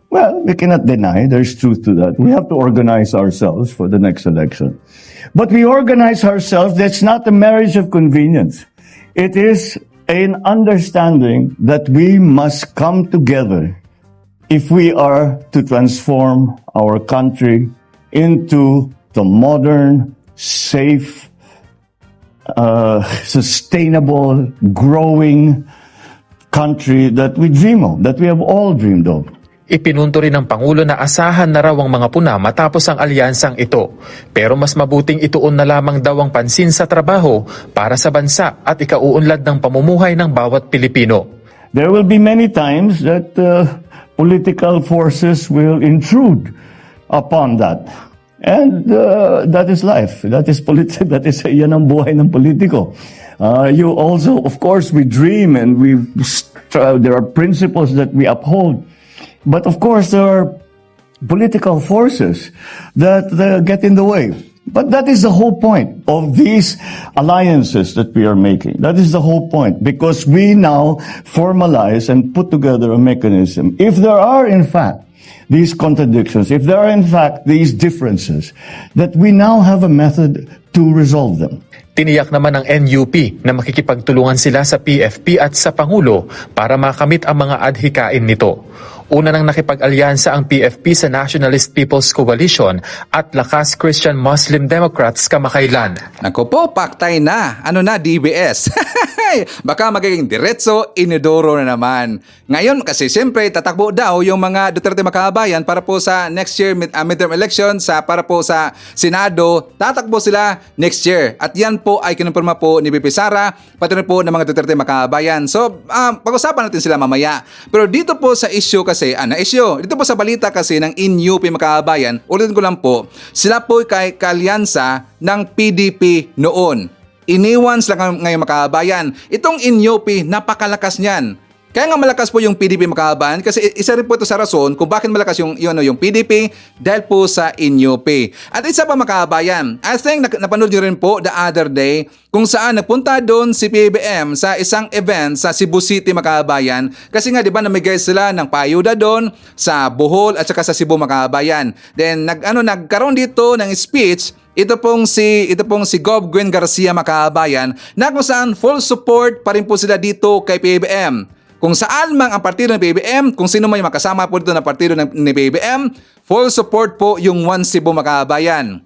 Well, we cannot deny there's truth to that. We have to organize ourselves for the next election. But we organize ourselves, that's not a marriage of convenience. It is an understanding that we must come together if we are to transform our country into the modern, safe, sustainable, growing country that we dream of, that we have all dreamed of. Ipinunto rin ng Pangulo na asahan na raw ang mga puna matapos ang alyansang ito. Pero mas mabuting ituon na lamang daw ang pansin sa trabaho para sa bansa at ikauunlad ng pamumuhay ng bawat Pilipino. There will be many times that political forces will intrude upon that. And that is life. That is that is yan ang buhay ng politiko. You also, of course, we dream and there are principles that we uphold. But of course, there are political forces that get in the way. But that is the whole point of these alliances that we are making. That is the whole point, because we now formalize and put together a mechanism. If there are, in fact, these contradictions, if there are, in fact, these differences, that we now have a method to resolve them. Tiniyak naman ng NUP na makikipagtulungan sila sa PFP at sa Pangulo para makamit ang mga adhikain nito. Una nang nakipag-alyansa ang PFP sa Nationalist People's Coalition at Lakas Christian Muslim Democrats kamakailan. Naku po, paktay na. Ano na, DBS? Baka magiging diretso, inidoro na naman. Ngayon kasi siyempre tatakbo daw yung mga Duterte Makabayan para po sa next year midterm elections, para po sa Senado. Tatakbo sila next year. At yan po ay kinumpirma po ni BP Sara, pati rin po ng mga Duterte Makabayan. So, pag-usapan natin sila mamaya. Pero dito po sa issue kasi, dito po sa balita kasi ng INUP Makabayan, ulitin ko lang po, sila po kay kalyansa ng PDP noon. Iniwan sila ngayon Makabayan. Itong INUP, napakalakas niyan. Kaya nga malakas po yung PDP Makabayan kasi isa rin po ito sa rason kung bakit malakas yung PDP dahil po sa INUP. At isa pa Makabayan, I think napanood nyo rin po the other day kung saan nagpunta doon si PBBM sa isang event sa Cebu City Makabayan kasi nga 'di ba namigay sila ng payuda doon sa Bohol at saka sa Cebu Makabayan. Then nagkaroon dito ng speech ito pong si Gov. Gwen Garcia Makabayan na kung saan full support pa rin po sila dito kay PBBM. Kung saan mang ang partido ng PBBM, kung sino man yung makasama po dito ng partido ni PBBM, full support po yung One Cebu Makabayan.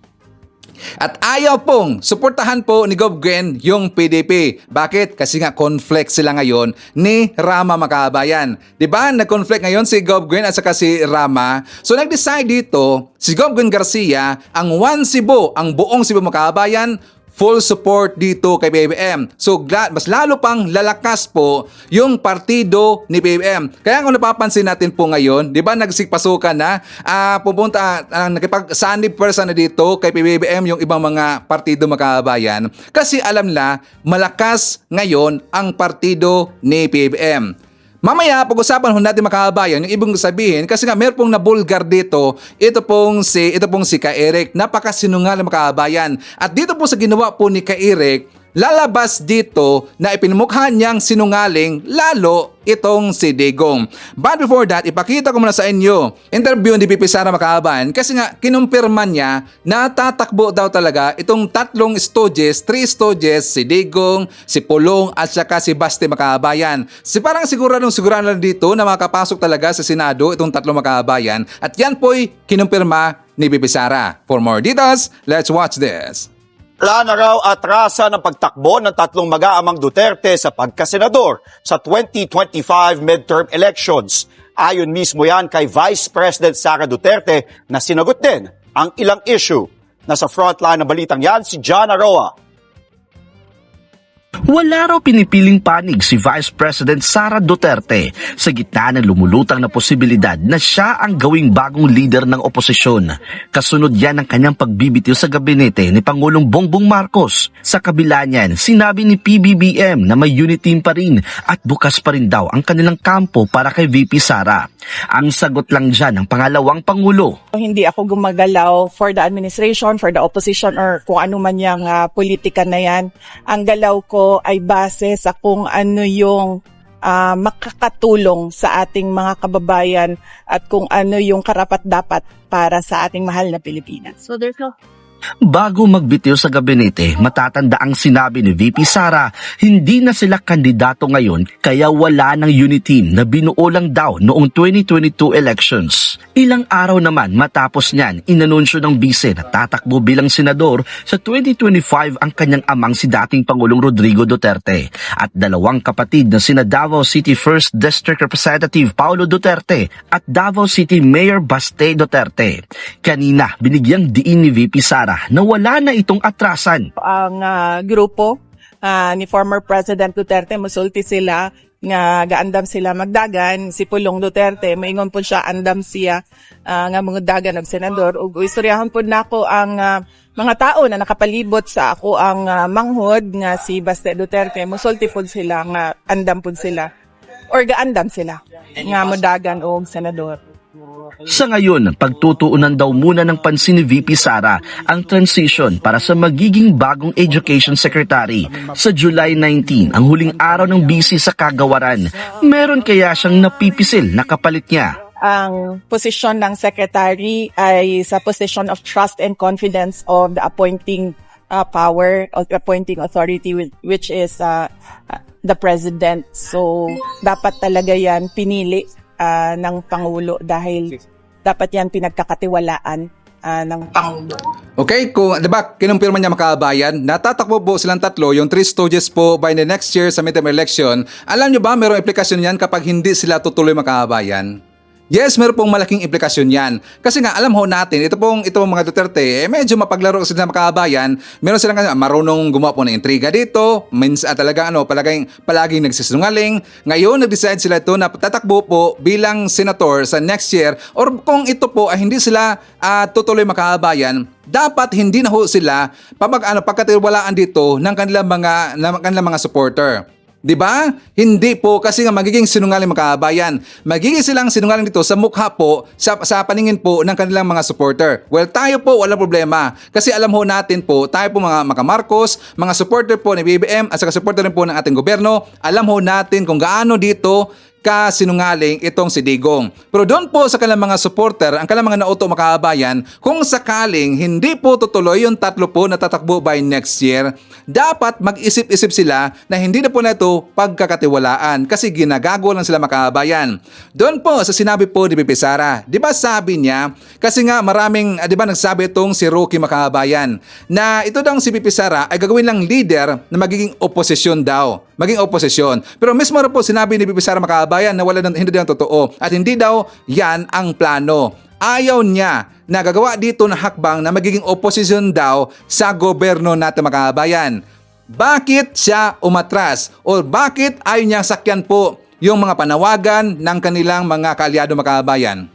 At ayaw pong suportahan po ni Gov. Gwen yung PDP. Bakit? Kasi nga conflict sila ngayon ni Rama Makabayan. Diba? Nag-conflict ngayon si Gov. Gwen at saka si Rama. So nag-decide dito si Gov. Gwen Garcia, ang One Cebu, ang buong Cebu Makabayan, full support dito kay PBBM. So, mas lalo pang lalakas po yung partido ni PBBM. Kaya kung napapansin natin po ngayon, di ba nagsikpasukan na, nakipag-sanib person na dito kay PBBM yung ibang mga partido Makabayan. Kasi alam na, malakas ngayon ang partido ni PBBM. Mamaya, pag-usapan natin Makabayan, yung ibang sabihin, kasi nga meron pong nabulgar dito, ito pong si Ka Eric, napakasinungal ng Makabayan. At dito po sa ginawa po ni Ka Eric, lalabas dito na ipinamukha niyang sinungaling lalo itong si Digong. But before that, ipakita ko muna sa inyo interview ni BP Sara Makabayan kasi nga kinumpirma niya na tatakbo daw talaga itong 3 stooges, si Digong, si Pulong at saka si Basti Makabayan. Parang sigurado lang dito na makapasok talaga sa Senado itong 3 Makabayan at yan po'y kinumpirma ni BP Sara. For more details, let's watch this. Wala na raw atrasa ng pagtakbo ng 3 mag-aamang Duterte sa pagkasenador sa 2025 midterm elections. Ayon mismo yan kay Vice President Sara Duterte na sinagot din ang ilang issue. Nasa frontline ng balitang yan si John Aroa. Wala raw pinipiling panig si Vice President Sara Duterte sa gitna ng lumulutang na posibilidad na siya ang gawing bagong leader ng oposisyon. Kasunod yan ng kanyang pagbibitiw sa gabinete ni Pangulong Bongbong Marcos. Sa kabila niyan, sinabi ni PBBM na may unity team pa rin at bukas pa rin daw ang kanilang kampo para kay VP Sara. Ang sagot lang dyan ng pangalawang Pangulo. Hindi ako gumagalaw for the administration, for the opposition or kung ano man yung politika na yan. Ang galaw ko ay base sa kung ano yung makakatulong sa ating mga kababayan at kung ano yung karapat-dapat para sa ating mahal na Pilipinas. So there's no Bago magbitiw sa gabinete, matatanda ang sinabi ni VP Sara, hindi na sila kandidato ngayon kaya wala ng unit team na binuo lang daw noong 2022 elections. Ilang araw naman matapos niyan, inanunsyo ng bise na tatakbo bilang senador sa 2025 ang kanyang amang si dating Pangulong Rodrigo Duterte at dalawang kapatid na sina Davao City 1st District Representative Paulo Duterte at Davao City Mayor Baste Duterte. Kanina, binigyang diin ni VP Sara na wala na itong atrasan. Ang grupo ni former President Duterte, musulti sila nga gaandam sila magdagan. Si Pulong Duterte, maingon po siya, andam siya nga mangdagan og senador. Ug istoryahan po nako ang mga tao na nakapalibot sa ako ang manghod nga si Baste Duterte, musulti po sila nga andam po sila or gaandam sila nga modagan og senador. Sa ngayon, pagtutuunan daw muna ng pansin ni VP Sara ang transition para sa magiging bagong Education Secretary. Sa July 19, ang huling araw ng BC sa kagawaran, meron kaya siyang napipisil na kapalit niya. Ang posisyon ng secretary ay sa position of trust and confidence of the appointing power of the appointing authority which is the president. So dapat talaga yan pinili ng Pangulo dahil dapat yan pinagkakatiwalaan ng Pangulo. Okay, kung 'di ba kinumpirma niya makabayan, natatakbo po silang tatlo, yung 3 stooges po by the next year sa midterm election. Alam niyo ba mayroong implikasyon yan kapag hindi sila tutuloy makabayan? Yes, meron pong malaking implikasyon yan. Kasi nga, alam ho natin, ito pong mga Duterte, medyo mapaglaro sila makabayan. Meron silang marunong gumawa po ng intriga dito. Talaga palaging nagsisinungaling. Ngayon, nag-decide sila ito na tatakbo po bilang senator sa next year. Or kung ito po ay hindi sila tutuloy makabayan, dapat hindi na ho sila pagkatiwalaan dito ng kanilang mga supporter. Di ba? Hindi po, kasi nga magiging sinungaling makabayan. Magiging silang sinungaling dito sa mukha po, sa paningin po ng kanilang mga supporter. Well, tayo po, walang problema. Kasi alam ho natin po, tayo po mga Marcos, mga supporter po ni BBM at saka supporter rin po ng ating gobyerno, alam ho natin kung gaano dito kasinungaling itong si Digong. Pero doon po sa kanilang mga supporter, ang kanilang mga nauto makabayan, kung sakaling hindi po tutuloy yung tatlo po na tatakbo by next year, dapat mag-isip-isip sila na hindi na po na ito pagkakatiwalaan kasi ginagago lang sila makabayan. Doon po sa sinabi po ni VP Sara, di ba sabi niya, kasi nga maraming, di ba nagsabi itong si Rocky makabayan, na ito daw si VP Sara ay gagawin lang leader na magiging oposisyon daw. Maging oposisyon. Pero mismo rin po sinabi ni VP Sara makabayan na hindi daw totoo at hindi daw yan ang plano. Ayaw niya na gagawa dito na hakbang na magiging oposisyon daw sa gobyerno natin makabayan. Bakit siya umatras? O bakit ayaw niya sakyan po yung mga panawagan ng kanilang mga kaalyado makabayan?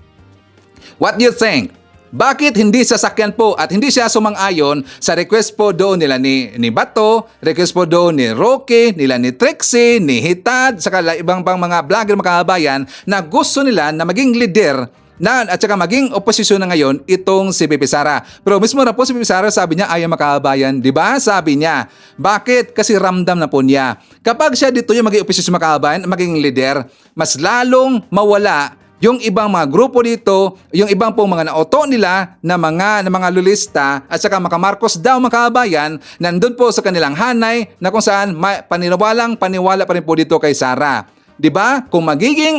What do you think? Bakit hindi sasakyan po at hindi siya sumang-ayon sa request po doon nila ni Bato, request po doon ni Rocky, nila ni Trixie, ni Hitad, saka ibang pang mga vlogger makabayan na gusto nila na maging leader at saka maging oposisyon na ngayon itong si VP Sara. Pero mismo na po si VP Sara sabi niya ayaw makabayan, di ba? Sabi niya. Bakit? Kasi ramdam na po niya. Kapag siya dito yung maging oposisyon makabayan, maging leader, mas lalong mawala yung ibang mga grupo dito, yung ibang pong mga naoto nila na mga lulista at saka mga Marcos daw makabayan, nandun po sa kanilang hanay na kung saan paniwala pa rin po dito kay Sara. 'Di ba? Kung magiging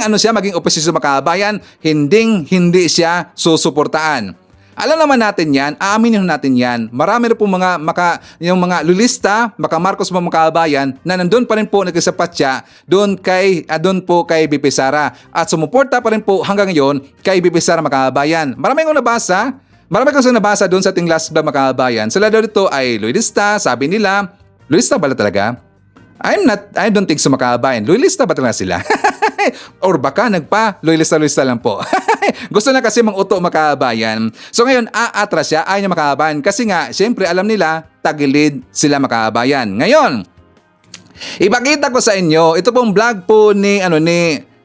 oposisyon makabayan, hindi siya susuportaan. Alam naman natin yan, aaminin natin yan. Marami na po yung mga lulista, Marcos makabayan na nandun pa rin po nagkasapatya doon po kay VP Sara. At sumuporta pa rin po hanggang ngayon kay VP Sara makabayan. Marami kong nabasa doon sa ating last vlog makabayan. Sila daw dito ay loyalista, sabi nila. Loyalista ba talaga? I don't think so makabayan. Loyalista ba talaga sila? Or baka loyalista lang po. Gusto na kasi mang-uto makabayan. So ngayon, aatras siya, ayaw niya makabayan. Kasi nga, syempre alam nila, tagilid sila makabayan. Ngayon, ipakita ko sa inyo, ito pong vlog po ni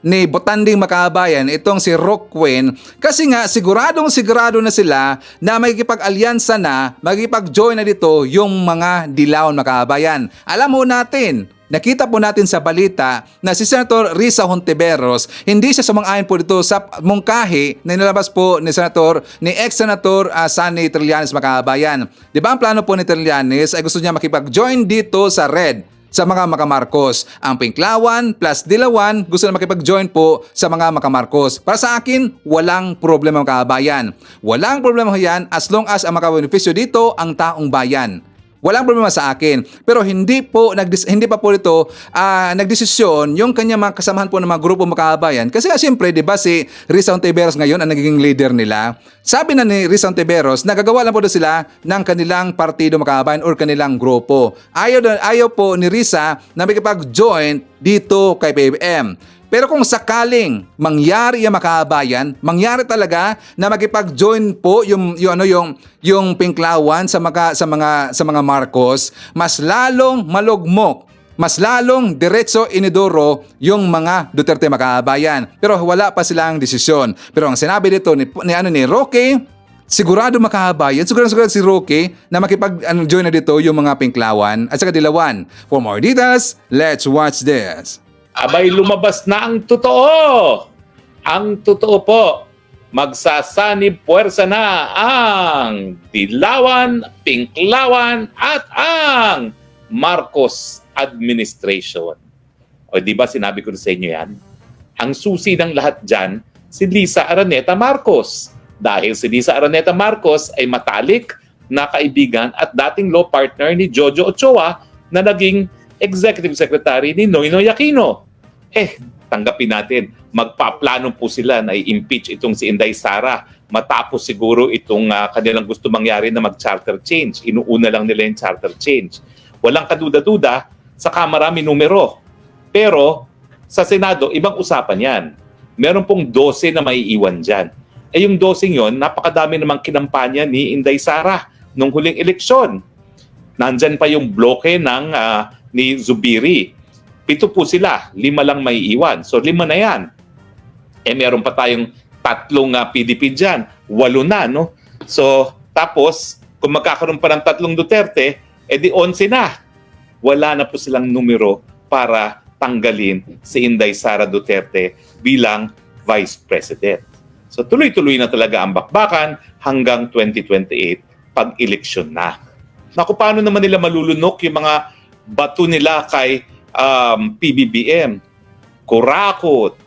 ni Botanding Makabayan, itong si Roquin, kasi nga sigurado na sila na magkikipag-alyansa na, magkikipag-join na dito yung mga Dilawan Makabayan. Alam mo natin, nakita po natin sa balita na si Senator Risa Hontiveros, hindi siya sumang-ayon po dito sa mungkahi na nilabas po ni ex-senator Sunny Trillanes Makabayan. Di ba ang plano po ni Trillanes ay gusto niya makipag-join dito sa Red, sa mga Makamarcos. Ang Pinklawan plus Dilawan gusto na makipag-join po sa mga Makamarcos. Para sa akin, walang problema mga kabayan. Walang problema yan as long as ang makabenepisyo dito ang taong bayan. Walang problema sa akin. Pero hindi pa po ito nagdesisyon yung kanya mga kasamahan po ng mga grupo makabayan. Kasi siyempre, di ba si Risa Hontiveros ngayon ang nagiging leader nila? Sabi na ni Risa Hontiveros, nagagawa lang po sila ng kanilang partido makabayan or kanilang grupo. Ayaw po ni Risa na makipag-join dito kay PBBM. Pero kung sakaling mangyari yung makabayan, mangyari talaga na makipag-join po yung Pinklawan sa mga Marcos, mas lalong malugmok, mas lalong diretso inidoro yung mga Duterte makabayan. Pero wala pa silang desisyon. Pero ang sinabi dito ni Roque, sigurado makabayan, sigurado si Roque na makipag-join na dito yung mga Pinklawan at saka Dilawan. For more details, let's watch this. Abay, lumabas na ang totoo. Ang totoo po, magsasanib puwersa na ang Dilawan, Pinklawan at ang Marcos administration. O di ba sinabi ko sa inyo yan? Ang susi ng lahat dyan, si Lisa Araneta Marcos. Dahil si Lisa Araneta Marcos ay matalik na kaibigan at dating law partner ni Jojo Ochoa na naging Executive Secretary ni Noynoy Aquino. Tanggapin natin, magpaplano po sila na i-impeach itong si Inday Sara matapos siguro itong kanilang gusto mangyari na mag-charter change. Inuuna lang nila yung charter change. Walang kaduda-duda, sa Kamara may numero. Pero sa Senado, ibang usapan yan. Meron pong 12 na maiiwan dyan. Yung 12 yon, napakadami namang kinampanya ni Inday Sara nung huling eleksyon. Nandyan pa yung bloke ni Zubiri. 7 po sila, 5 lang may iwan. So 5 na yan. Meron pa tayong 3 PDP dyan. 8 na, no? So, tapos, kung magkakaroon pa ng 3 Duterte, di 11 na. Wala na po silang numero para tanggalin si Inday Sara Duterte bilang Vice President. So, tuloy-tuloy na talaga ang bakbakan hanggang 2028 pag-eleksyon na. Naku, paano naman nila malulunok yung mga bato nila kay PBBM, kurakot,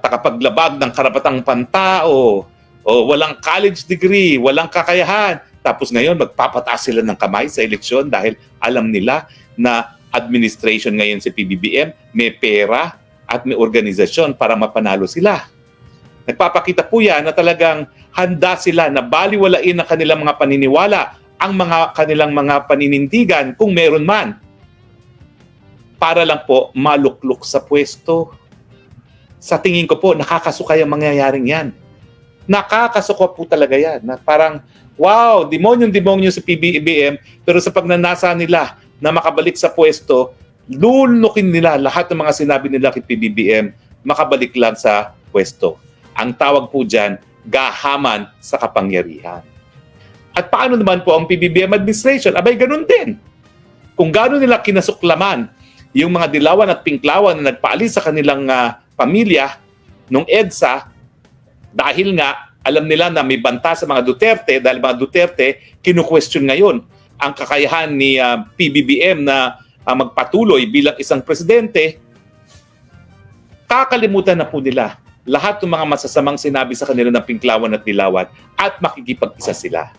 takapaglabag ng karapatang pantao, walang college degree, walang kakayahan. Tapos ngayon, magpapataas sila ng kamay sa eleksyon dahil alam nila na administration ngayon si PBBM, may pera at may organisasyon para mapanalo sila. Nagpapakita po yan na talagang handa sila na baliwalain ang kanilang mga paniniwala, ang kanilang mga paninindigan kung meron man, para lang po maluklok sa pwesto. Sa tingin ko po, nakakasuka yung mangyayaring yan. Nakakasuka po talaga yan. Na parang, wow, demonyo sa PBBM, pero sa pagnanasa nila na makabalik sa pwesto, lulukin nila lahat ng mga sinabi nila kay PBBM, makabalik lang sa pwesto. Ang tawag po dyan, gahaman sa kapangyarihan. At paano naman po ang PBBM administration? Abay, ganun din. Kung gano'n nila kinasuklaman yung mga Dilawan at Pinklawan na nagpaalis sa kanilang pamilya nung EDSA, dahil nga alam nila na may banta sa mga Duterte, dahil mga Duterte kinu-question ngayon ang kakayahan ni PBBM na magpatuloy bilang isang presidente, kakalimutan na po nila lahat ng mga masasamang sinabi sa kanila ng Pinklawan at Dilawan at makikipag-isa sila.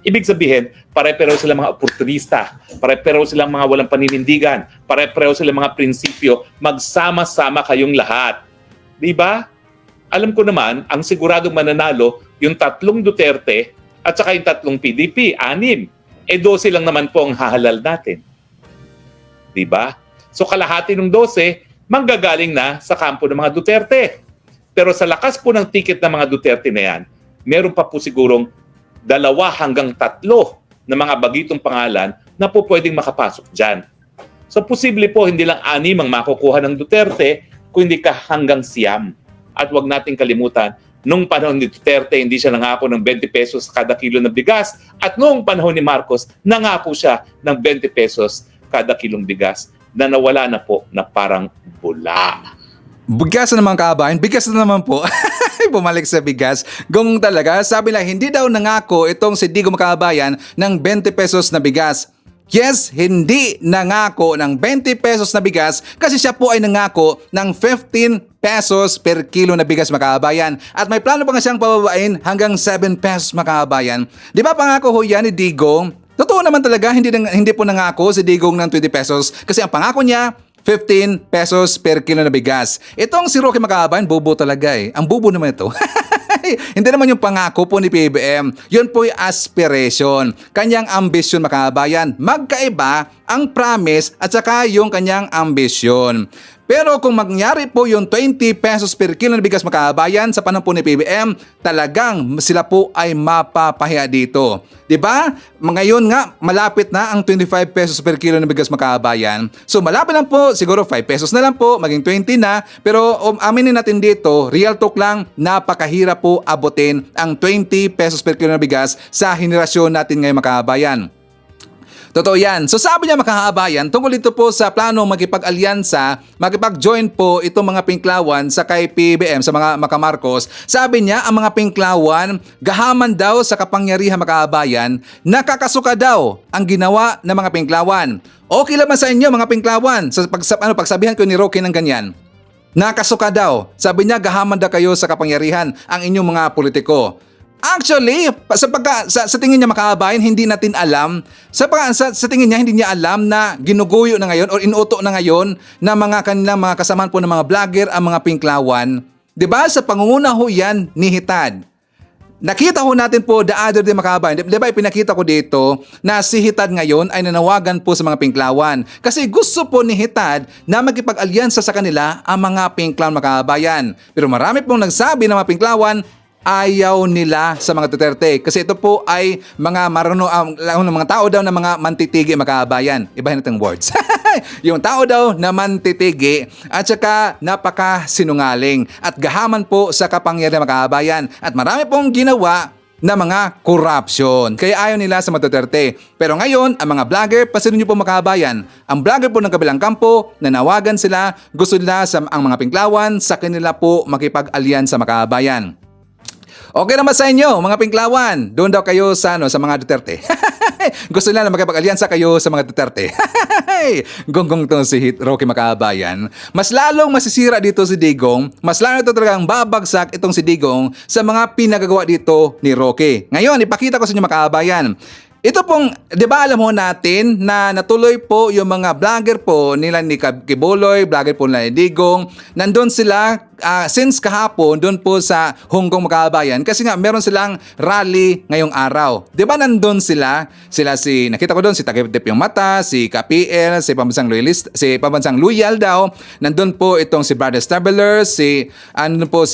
Ibig sabihin, pare-pareho silang mga oportunista, pare-pareho silang mga walang paninindigan, pare-pareho silang mga prinsipyo, magsama-sama kayong lahat. Di ba? Alam ko naman, ang siguradong mananalo, yung 3 Duterte at saka yung 3 PDP, 6. 12 lang naman po ang hahalal natin. Di ba? So kalahati ng 12, manggagaling na sa kampo ng mga Duterte. Pero sa lakas po ng ticket ng mga Duterte na yan, meron pa po sigurong 2 hanggang 3 na mga bagitong pangalan na po pwedeng makapasok dyan. So posible po hindi lang 6 ang makukuha ng Duterte, kundi hanggang siyam. At wag nating kalimutan, nung panahon ni Duterte, hindi siya nangako ng 20 pesos kada kilo ng bigas. At noong panahon ni Marcos, nangako siya ng 20 pesos kada kilong bigas na nawala na po na parang bula. Bigas na naman kabayan, bigas na naman po. Bumalik sa bigas. Gong talaga, sabi na hindi daw nangako itong si Digong Makabayan ng 20 pesos na bigas. Yes, hindi nangako ng 20 pesos na bigas kasi siya po ay nangako ng 15 pesos per kilo na bigas makabayan. At may plano pa nga siyang pababain hanggang 7 pesos makabayan. Di ba pangako ho yan ni Digong? Totoo naman talaga, hindi po nangako si Digong ng 20 pesos kasi ang pangako niya, 15 pesos per kilo na bigas. Itong si Roque Makabayan, bobo talaga eh. Ang bobo naman ito. Hindi naman yung pangako po ni PBM. Yun po yung aspiration. Kanyang ambisyon Makabayan. Magkaiba ang promise at saka yung kanyang ambisyon. Pero kung mangyari po yung 20 pesos per kilo na bigas Makabayan sa panahon po ni PBM, talagang sila po ay mapapahiya dito. 'Di ba? Ngayon nga, malapit na ang 25 pesos per kilo na bigas Makabayan. So malapit lang po, siguro 5 pesos na lang po, maging 20 na. Pero aminin natin dito, real talk lang, napakahirap po abutin ang 20 pesos per kilo na bigas sa henerasyon natin ngayon Makabayan. Totoo yan. So sabi niya Makabayan, tungkol ito po sa plano makipag-alyansa, makipag-join po itong mga Pinklawan sa kay PBM, sa mga Makamarcos. Sabi niya, ang mga Pinklawan, gahaman daw sa kapangyarihan Makabayan, nakakasuka daw ang ginawa ng mga Pinklawan. Okay lang ba sa inyo mga Pinklawan? Sa pagsabihan ko ni Roque ng ganyan. Nakasuka daw. Sabi niya, gahaman daw kayo sa kapangyarihan ang inyong mga politiko. Actually, sa tingin niya Makabayan, hindi natin alam. Sa tingin niya, hindi niya alam na ginuguyo na ngayon o inuto na ngayon na mga kanilang mga kasamahan po ng mga vlogger ang mga Pinklawan. 'Di ba? Sa pangunguna ho yan ni Hitad. Nakita ho natin po the other day Makabayan. 'Di ba ipinakita ko dito na si Hitad ngayon ay nanawagan po sa mga Pinklawan. Kasi gusto po ni Hitad na magkipag-alyansa sa kanila ang mga Pinklawan Makabayan. Pero marami pong nagsabi ng mga Pinklawan, ayaw nila sa mga Duterte. Kasi ito po ay mga mga tao daw na mga mantitigi Makabayan. Ibahin natin words. Yung tao daw na mantitigi at saka napakasinungaling at gahaman po sa kapangyarihan Makabayan. At marami pong ginawa na mga corruption. Kaya ayaw nila sa mga Duterte. Pero ngayon, ang mga vlogger, pasino nyo po Makabayan, ang vlogger po ng kabilang kampo, nanawagan sila, gusto nila ang mga Pinklawan sa kanila po makipag-alyansa Makabayan. Okay naman sa inyo, mga Pinklawan. Doon daw kayo sa mga Duterte. Gusto nila na makipag-alyansa kayo sa mga Duterte. Gonggong to si Roque Makabayan. Mas lalong masisira dito si Digong. Mas lalo ito talagang babagsak itong si Digong sa mga pinagagawa dito ni Roque. Ngayon, ipakita ko sa inyo Makabayan. Ito pong, di ba alam mo natin na natuloy po yung mga vlogger po nila ni Kibuloy, vlogger po nila ni Digong, nandun sila since kahapon doon po sa Hong Kong Makabayan kasi nga meron silang rally ngayong araw. Di ba nandun sila? Nakita ko doon si Takip-Tip yung Mata, si KPL, si Pambansang Loyal daw. Nandun po itong si Brother Stabler, si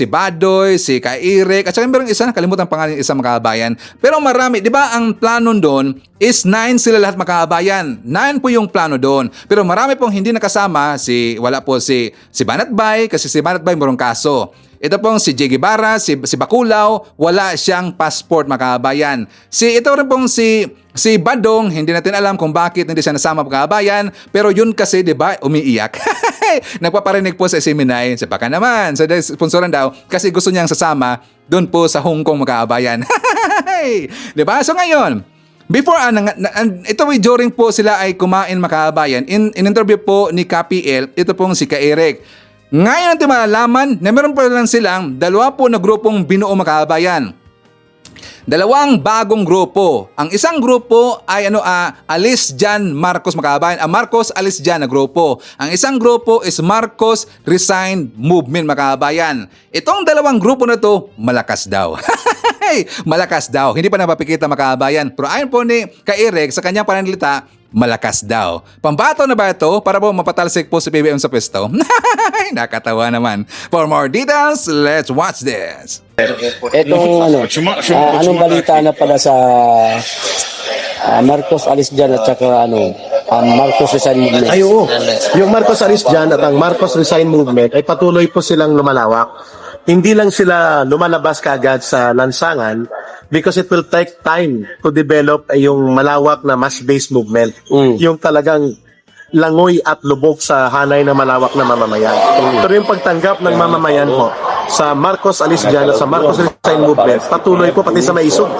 Badoy, si Kairek, at saka meron isa, nakalimutan pangalan ng isang Makabayan. Pero marami, di ba ang plano doon is 9 sila lahat Makabayan. 9 po yung plano doon. Pero marami pong hindi nakasama, wala po si Banatbay, kasi si Banatbay merong kaso. Ito pong si J. Guevara, si Baculaw, wala siyang passport Makabayan. Ito rin pong si Badong, hindi natin alam kung bakit hindi siya nasama Makabayan, pero yun kasi, di ba, umiiyak. Nagpaparinig po sa Seminay, baka naman, sponsoran daw, kasi gusto niyang sasama doon po sa Hong Kong Makabayan. Di ba? So ngayon, before, ito during po sila ay kumain Makabayan, in-interview po ni KPL, ito pong si Kairek. Ngayon natin malalaman na meron pa lang silang dalawa po na grupong binuo Makabayan. Dalawang bagong grupo. Ang isang grupo ay Alice Jan Marcos Makabayan. Ang Marcos Alice Jan na grupo. Ang isang grupo is Marcos Resign Movement Makabayan. Itong dalawang grupo na to, malakas daw. Malakas daw. Hindi pa napapikita Makabayan. Pero ayon po ni Kairek sa kanyang pananalita, malakas daw. Pambato na ba ito para po mapatalsik po si PBM sa pwesto? Nakatawa naman. For more details, let's watch this. Etong anong balita na pala sa Marcos Alice Jan at saka Marcos Resign Movement. Ay, oo. Yung Marcos Alis dyan at ang Marcos Resign Movement ay patuloy po silang lumalawak. Hindi lang sila lumalabas kaagad sa lansangan because it will take time to develop yung malawak na mass-based movement. Yung talagang langoy at lubog sa hanay na malawak na mamamayan. Pero yung pagtanggap ng mamamayan po sa Marcos Alis dyan at sa Marcos Resign Movement, patuloy po pati sa Maisog.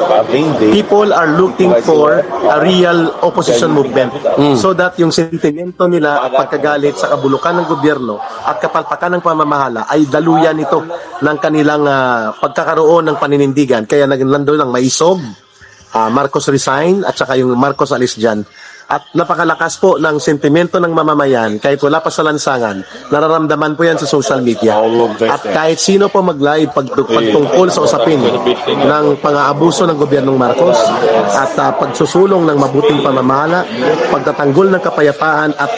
People are looking for a real opposition movement so that yung sentimento nila at pagkagalit sa kabulukan ng gobyerno at kapalpakan ng pamamahala ay daluyan ito ng kanilang pagkakaroon ng paninindigan. Kaya naging lang Maisog, Marcos Resign at saka yung Marcos Alis dyan. At napakalakas po ng sentimento ng mamamayan kahit wala pa sa lansangan, nararamdaman po yan sa social media. At kahit sino po mag-live pagtungkol sa usapin ng pang-aabuso ng gobyernong Marcos at pagsusulong ng mabuting pamamahala, pagtatanggol ng kapayapaan at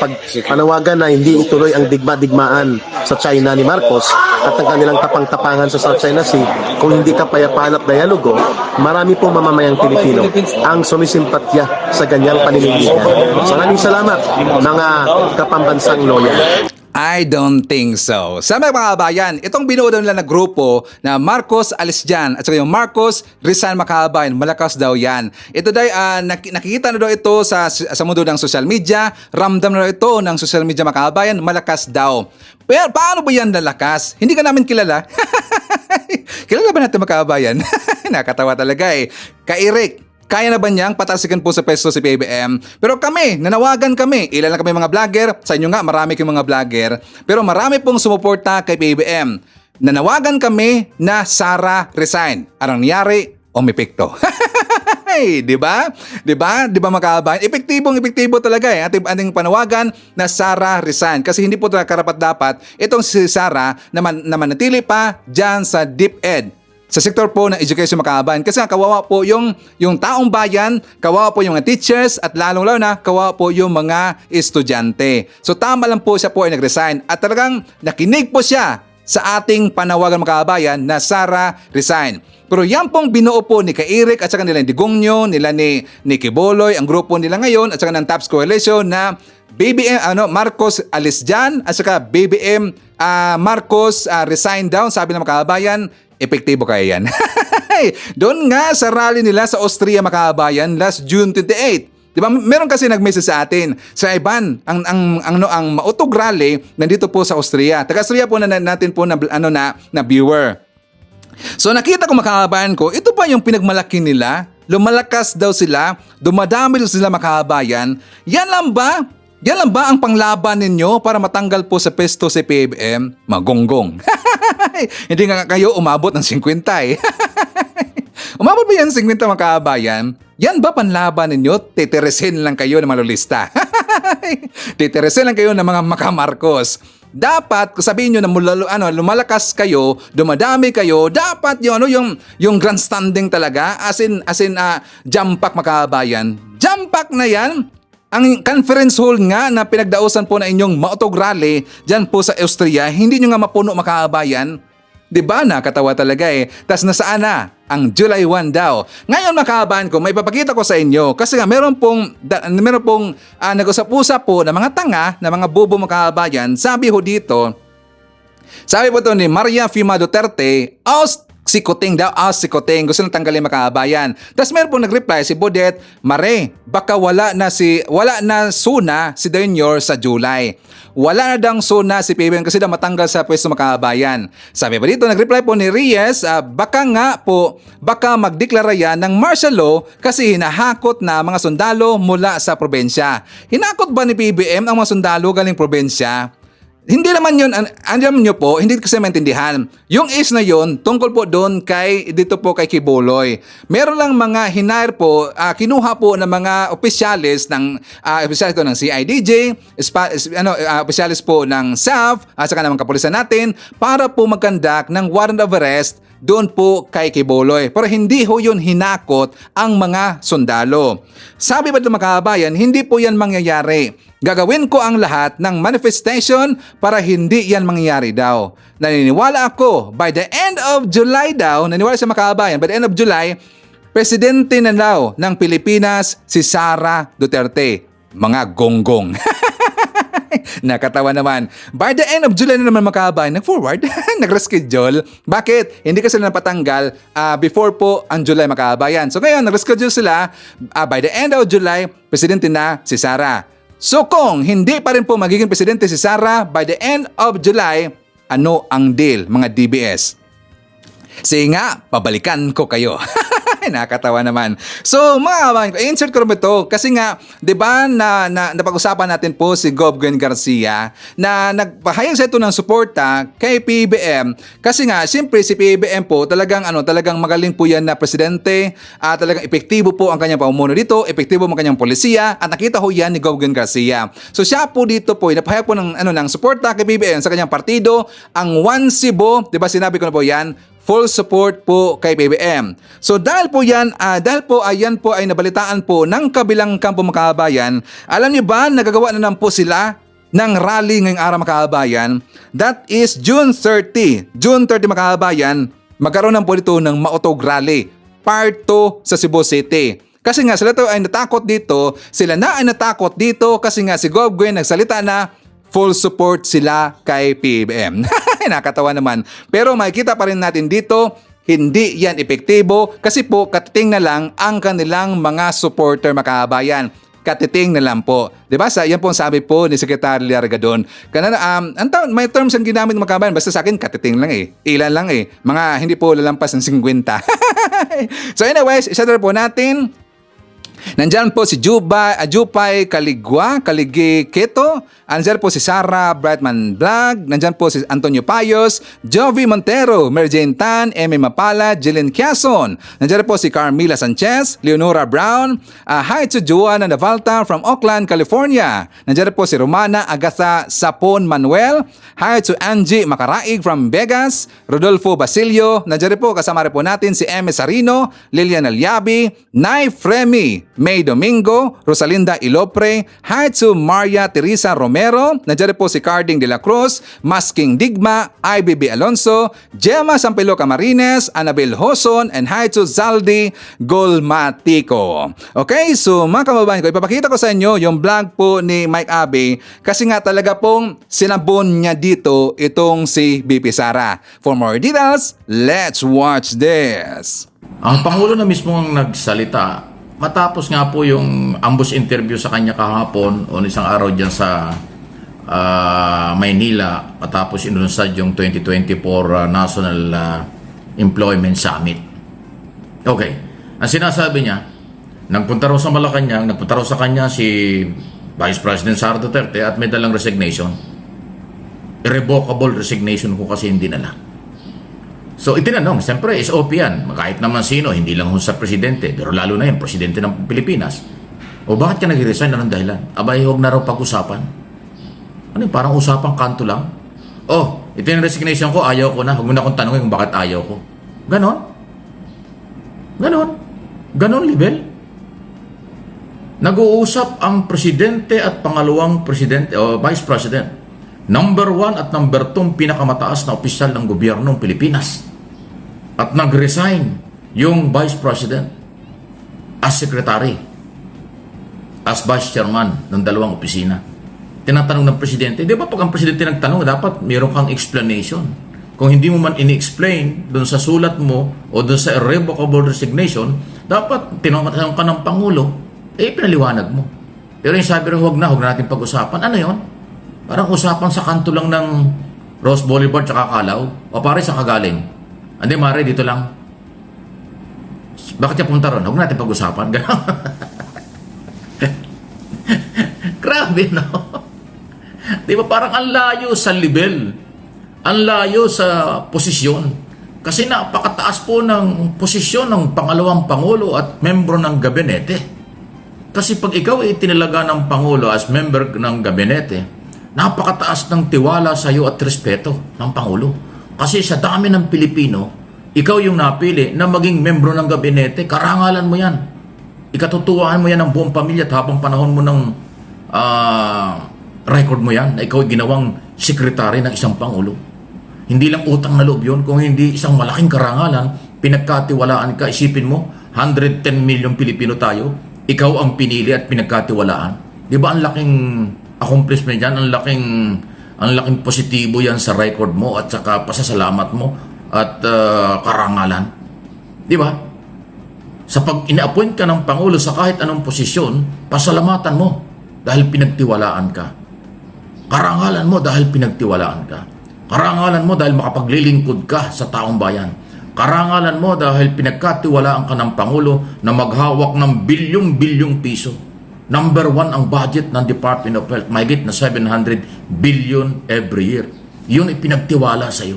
panawagan na hindi ituloy ang digma-digmaan sa China ni Marcos at ang kanilang tapang-tapangan sa South China Sea, kung hindi kapayapaan at dialogo, marami po mamamayang Pilipino ang sumisimpatya sa ganyang paninindigan. Maraming salamat mga kapambansang loyal. I don't think so. Sa mga kababayan, itong binuo daw nila na grupo na Marcos Alis dyan at saka yung Marcos Rizal Makabayan, malakas daw yan. Ito daw, nakikita na daw ito sa mundo ng social media, ramdam na daw ito ng social media makabayan, malakas daw. Pero paano ba yan lalakas? Hindi ka namin kilala. Kilala ba natin makabayan? Nakatawa talaga eh. Ka-Eric, kaya na ba niyang patasikan po sa pesto si PBM? Pero kami, nanawagan kami. Ilan lang kami mga vlogger. Sa inyo nga, marami kayong mga vlogger. Pero marami pong sumuporta kay PBM. Nanawagan kami na Sara resign. Anong nangyari? Umipikto. Di ba? Di ba? Di ba makabayan? Epektibo talaga eh. Ating panawagan na Sara resign. Kasi hindi po talaga karapat-dapat itong si Sara na manatili pa dyan sa DepEd. Sa sektor po ng education makabayan. Kasi kawawa po yung taong bayan, kawawa po yung mga teachers, at lalong-lalo na kawawa po yung mga estudyante. So tama lang po siya po ay nag-resign. At talagang nakinig po siya sa ating panawagan makabayan na Sara resign. Pero yan pong binuo po ni Ka-Eric at saka nila ni Digongyo, nila ni Kiboloy, ang grupo nila ngayon at saka ng TAPS Coalition na BBM Marcos Alis dyan at saka BBM Marcos resign down, sabi ng makabayan. Epektibo kaya yan. Doon nga sa rally nila sa Austria makabayan last June 28. Di ba? Meron kasi nag-message sa atin. Sa Iban, ang mautog rally nandito po sa Austria. Taga-Austria po natin po na viewer. So nakita ko makabayan ko, ito pa yung pinagmalaki nila. Lumalakas daw sila, dumadami daw sila makabayan. Yan lang ba? Yan lang ba ang panglaban ninyo para matanggal po sa pesto si PBM? Magonggong. Hindi nga kayo umabot ng 50 eh. Umabot ba yan 50 mga kabayan? Yan ba panlaban ninyo? Titiresin lang kayo ng malulista. Titiresin lang kayo ng mga makamarcos. Dapat, sabihin nyo na lumalakas kayo, dumadami kayo, dapat yung grandstanding talaga, as in jump pack makabayan. Jump pack na yan. Ang conference hall nga na pinagdausan po na inyong mautog rally dyan po sa Austria, hindi nyo nga mapuno makabayan. Diba? Nakatawa talaga eh. Tas nasaan na? Ang July 1 daw. Ngayon makabayan ko, may papakita ko sa inyo kasi nga meron pong nag-usap-usap po na mga tanga, na mga bobo makabayan. Sabi ho dito, sabi po ito ni Maria Fima Duterte, si Kuting daw, si Kuting, gusto nang tanggalin makabayan. Tapos meron po nag-reply si Bodet, Mare, baka wala na suna si Daynor sa July. Wala na dang suna si PBM kasi daw matanggal sa pwesto makabayan. Sabi pa dito, nag-reply po ni Reyes, baka magdeklara yan ng martial law kasi hinahakot na mga sundalo mula sa probensya. Hinakot ba ni PBM ang mga sundalo galing probensya? Hindi naman yun, alam nyo po, hindi kasi maintindihan. Yung is na yun, tungkol po doon dito po kay Kiboloy. Meron lang mga hinire po, kinuha po ng mga opisyalis ng CIDJ, opisyalis po ng SAF, at saka ng kapulisan natin, para po mag-conduct ng warrant of arrest doon po kay Kiboloy. Pero hindi ho yun hinakot ang mga sundalo. Sabi ba ito mga kabayan, hindi po yan mangyayari. Gagawin ko ang lahat ng manifestation para hindi yan mangyayari daw. Naniniwala ako, by the end of July daw, naniniwala sa mga kabayan, by the end of July, presidente na daw ng Pilipinas si Sara Duterte. mga gonggong. Nakatawa naman. By the end of July na naman mga kababayan, nag-forward, nag-reschedule. Bakit? Hindi kasi sila napatanggal before po ang July mga kababayan. So ngayon, nag-reschedule sila. By the end of July, presidente na si Sara. So kung hindi pa rin po magiging presidente si Sara, by the end of July, ano ang deal mga DBS? Sige nga, pabalikan ko kayo. Nakakatawa naman. So, mga kababayan ko, insert ko rin ito kasi nga, di ba, napag-usapan natin po si Gov. Gwen Garcia na nagpahayag sa ito ng suporta kay PBBM kasi nga, siyempre si PBBM po talagang magaling po yan na presidente, talagang epektibo po ang kanyang pamumuno dito, epektibo ang kanyang polisiya at nakita ho yan ni Gov. Gwen Garcia. So, siya po dito po, napahayag po ng suporta kay PBBM sa kanyang partido, ang One Cebu, di ba sinabi ko na po yan, full support po kay PBBM. So dahil po ayan po ay nabalitaan po ng kabilang kampo mga kababayan, alam niyo ba nagagawa na naman po sila ng rally ngayong araw mga kababayan? That is June 30. June 30 mga kababayan, magkaroon ng po dito ng Mautog Rally, part 2 sa Cebu City. Kasi nga sila ay natakot dito kasi nga si Gov. Gwen nagsalita na full support sila kay PBBM. Nakakatawa naman. Pero makikita pa rin natin dito, hindi yan epektibo kasi po katiting na lang ang kanilang mga supporter mga kababayan. Katiting na lang po. Diba? Yan po ang sabi po ni Secretary Largadon. May terms ang ginamit mga kababayan. Basta sa akin, katiting lang eh. Ilan lang eh. Mga hindi po lalampas ng 50. So anyways, isa na po natin. Nandyan po si Jupay Kaligi Keto. Nandyan po si Sara Brightman Vlog. Nandyan po si Antonio Payos, Jovi Montero, Mary Jane Tan, Amy Mapala, Jillian Quezon. Nandyan po si Carmila Sanchez, Leonora Brown. Hi to Joanna Navalta from Oakland, California. Nandyan po si Romana Agatha Sapon Manuel. Hi to Angie Macaraig from Vegas, Rodolfo Basilio. Nandyan po kasama rin po natin si M. Sarino, Lilian Alyabi, Nay Fremi, May Domingo, Rosalinda Ilopre, hi to Maria Teresa Romero, nandiyan po si Carding de la Cruz, Masking Digma, IBB Alonso, Gemma Sampelo Camarines, Annabel Hoson, and hi to Zaldi Golmatico. Okay, so mga kababayan ko, ipapakita ko sa inyo yung vlog po ni Mike Abe kasi nga talaga pong sinabon niya dito itong si BP Sara. For more details, let's watch this. Ang Pangulo na mismo ang nagsalita matapos nga po yung ambush interview sa kanya kahapon o isang araw dyan sa Maynila matapos inunsad yung 2024 National Employment Summit. Okay, ang sinasabi niya, nagpunta raw sa Malacanang, nagpunta raw sa kanya si Vice President Sara Duterte at may dalang resignation. Irrevocable resignation ko kasi hindi nala. So itinanong, siyempre SOP yan, kahit naman sino, hindi lang sa presidente, pero lalo na yan, presidente ng Pilipinas. O bakit ka nag-resign na ng dahilan? Abay, huwag na raw pag-usapan. Ano yun, parang usapang kanto lang? Oh, ito yung resignation ko, ayaw ko na. Huwag mo na akong tanongin kung bakit ayaw ko. Ganon? Ganon level? Nag-uusap ang presidente at pangalawang presidente o vice president. Number 1 at number 2 pinakamataas na opisyal ng gobyernong Pilipinas. At nag-resign yung vice president as secretary, as vice chairman ng dalawang opisina. Tinatanong ng presidente, di ba pag ang presidente nagtanong, dapat mayroon kang explanation. Kung hindi mo man in-explain doon sa sulat mo o doon sa irrevocable resignation, dapat tinatanong ka ng Pangulo, pinaliwanag mo. Pero yung sabi rin, huwag na natin pag-usapan. Ano yon? Parang usapan sa kanto lang ng Rose Boulevard tsaka Calao o pare sa Kagaling. Hindi, Mare, dito lang. Bakit niya punta ron? Huwag natin pag-usapan. Grabe, no? Di ba parang ang layo sa level. Ang layo sa posisyon. Kasi napakataas po ng posisyon ng pangalawang Pangulo at membro ng gabinete. Kasi pag ikaw ay tinalaga ng Pangulo as member ng gabinete, napakataas ng tiwala sa iyo at respeto ng Pangulo. Kasi sa dami ng Pilipino, ikaw yung napili na maging membro ng gabinete, karangalan mo yan. Ikatutuwaan mo yan ng buong pamilya at habang panahon mo ng record mo yan na ikaw ay ginawang sekretary ng isang Pangulo. Hindi lang utang na loob yun, kung hindi isang malaking karangalan, pinagkatiwalaan ka, isipin mo, 110 million Pilipino tayo, ikaw ang pinili at pinagkatiwalaan. Di ba ang laking accomplishment yan, ang laking positibo yan sa record mo at saka pasasalamat mo at karangalan. Di ba? Sa pag ina-appoint ka ng Pangulo sa kahit anong posisyon, pasalamatan mo dahil pinagtiwalaan ka. Karangalan mo dahil pinagtiwalaan ka. Karangalan mo dahil makapaglilingkod ka sa taong bayan. Karangalan mo dahil pinagkatiwalaan ka ng Pangulo na maghawak ng bilyong-bilyong piso. Number 1 ang budget ng Department of Health, mahigit na 700 billion every year. Yun ipinagtiwala sa iyo.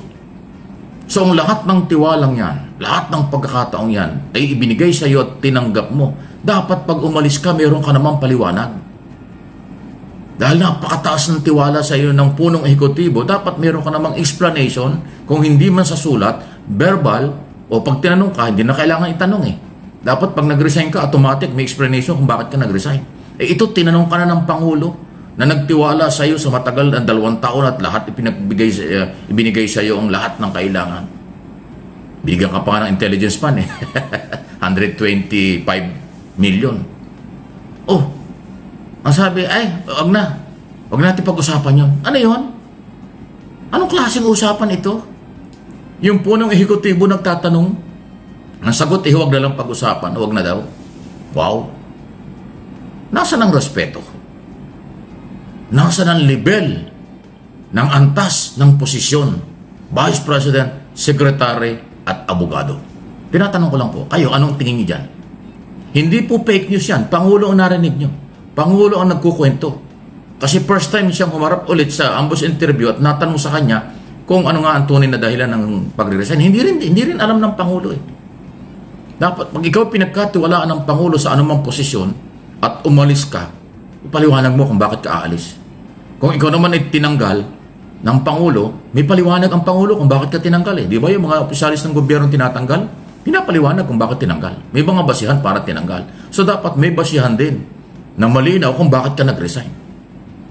So ang lahat ng tiwalang yan, lahat ng pagkakataong yan, ay ibinigay sa iyo at tinanggap mo. Dapat pag umalis ka, meron ka namang paliwanag. Dahil napakataas ng tiwala sa iyo ng punong ehekutibo, dapat meron ka namang explanation, kung hindi man sa sulat, verbal, o pag tinanong ka, hindi na kailangan itanong eh. Dapat pag nag-resign ka, automatic may explanation kung bakit ka nag-resign. Eh ito, tinanong ka na ng Pangulo na nagtiwala sa iyo sa matagal na 2 taon at lahat ibinigay sa iyo ang lahat ng kailangan. Bigyan ka pa ng intelligence pan eh. 125 million. Oh, ang sabi, ay, wag natin pag-usapan yun. Ano yun? Anong klaseng usapan ito? Yung punong ehekutibo nagtatanong, ang sagot eh, huwag na lang pag-usapan, huwag na daw. Wow. Nasaan ang respeto? Nasaan ang level ng antas ng posisyon, Vice President, Secretary at Abogado? Tinatanong ko lang po, kayo, anong tingin niyo dyan? Hindi po fake news yan. Pangulo ang narinig nyo. Pangulo ang nagkukwento. Kasi first time siyang humarap ulit sa ambush interview at natanong sa kanya kung ano nga ang tunay na dahilan ng pagre-resign. Hindi rin alam ng Pangulo eh. Dapat, pag ikaw pinagkatiwalaan ng Pangulo sa anumang posisyon, at umalis ka, ipaliwanag mo kung bakit ka aalis. Kung ikaw naman ay tinanggal ng Pangulo, may paliwanag ang Pangulo kung bakit ka tinanggal eh. Di ba yung mga opisyalis ng gobyerno tinatanggal? Pinapaliwanag kung bakit tinanggal. May mga basihan para tinanggal. So dapat may basihan din na malinaw kung bakit ka nag-resign.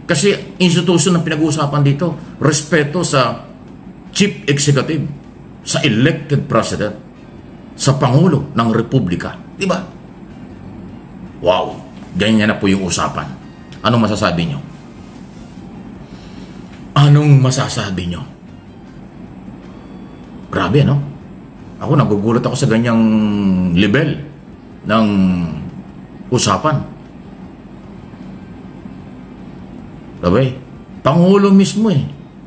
Kasi institution ng pinag-uusapan dito, respeto sa Chief Executive, sa elected President, sa Pangulo ng Republika. Di ba? Wow! Ganyan na po yung usapan. Anong masasabi nyo? Anong masasabi nyo? Grabe, no? Ako, nagugulat ako sa ganyang level ng usapan. Grabe. Pangulo mismo eh.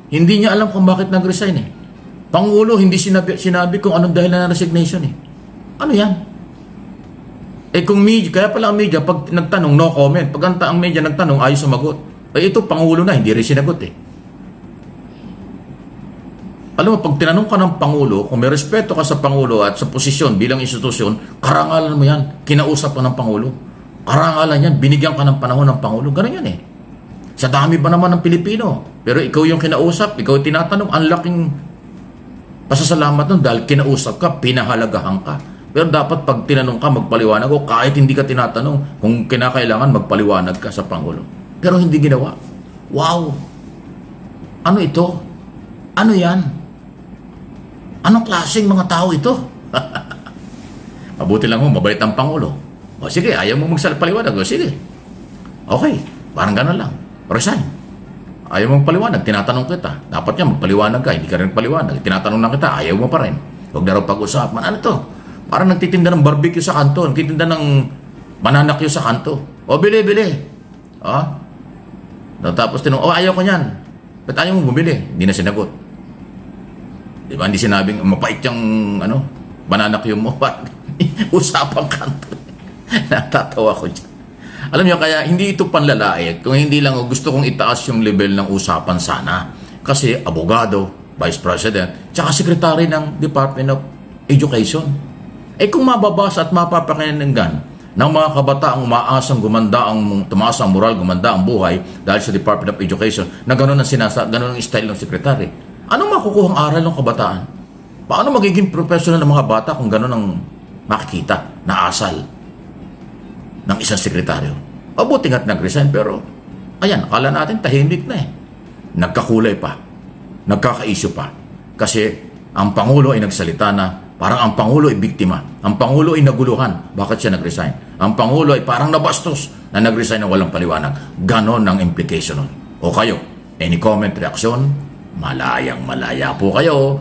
Hindi niya alam kung bakit nag-resign eh. Pangulo, hindi sinabi kung anong dahilan ng resignation eh. Ano yan? Eh kung media, kaya pala ang media, pag nagtanong, no comment. Pag ang media nagtanong, ayos sumagot. Eh ito, Pangulo na, hindi rin sinagot eh. Alam mo, pag tinanong ka ng Pangulo, kung may respeto ka sa Pangulo at sa posisyon bilang institusyon, karangalan mo yan. Kinausap ka ng Pangulo. Karangalan yan, binigyan ka ng panahon ng Pangulo. Ganun yan eh. Sa dami ba naman ng Pilipino? Pero ikaw yung kinausap, ikaw tinatanong, ang laking pasasalamat nun dahil kinausap ka, pinahalagahan ka. Pero dapat pag tinanong ka, magpaliwanag o kahit hindi ka tinatanong, kung kinakailangan, magpaliwanag ka sa Pangulo. Pero hindi ginawa. Wow! Ano ito? Ano yan? Anong klaseng mga tao ito? Mabuti lang mo, mabait ang Pangulo. O sige, ayaw mo magpaliwanag. O sige. Okay, parang gano'n lang. Resign. Ayaw mo magpaliwanag, tinatanong kita. Dapat niya magpaliwanag ka, hindi ka rin magpaliwanag. Tinatanong lang kita, ayaw mo pa rin. Huwag na raw pag-usapan. Ano to? Parang nagtitinda ng barbecue sa kanto, nagtitinda ng mananakyo sa kanto. O, bili. Tapos tinanong, ayaw ko niyan. Ba't ayaw mo bumili? Hindi na sinagot. Di ba? Hindi sinabing, mapait yung, mananakyo mo. Usapang kanto. Natatawa ko dyan. Alam niyo, kaya hindi ito panlalait. Kung hindi lang, gusto kong itaas yung level ng usapan sana. Kasi abogado, Vice President, tsaka Secretary ng Department of Education. Eh kung mababasa at mapapakinggan ng mga kabataang umaasang tumaas ang moral, gumanda ang buhay dahil sa Department of Education na gano'n ang style ng Secretary, anong makukuhang aral ng kabataan? Paano magiging professional ng mga bata kung gano'n ang makikita na asal ng isang sekretaryo? Mabuti nga't nag-resign pero ayan, akala natin tahimik na eh. Nagkakulay pa, nagkaka-issue pa kasi ang Pangulo ay nagsalita na Parang ang Pangulo ay biktima. Ang Pangulo ay naguluhan. Bakit siya nag-resign? Ang Pangulo ay parang nabastos na nag-resign na walang paliwanag. Ganon ang implication nun. O kayo, any comment, reaksyon? Malayang malaya po kayo.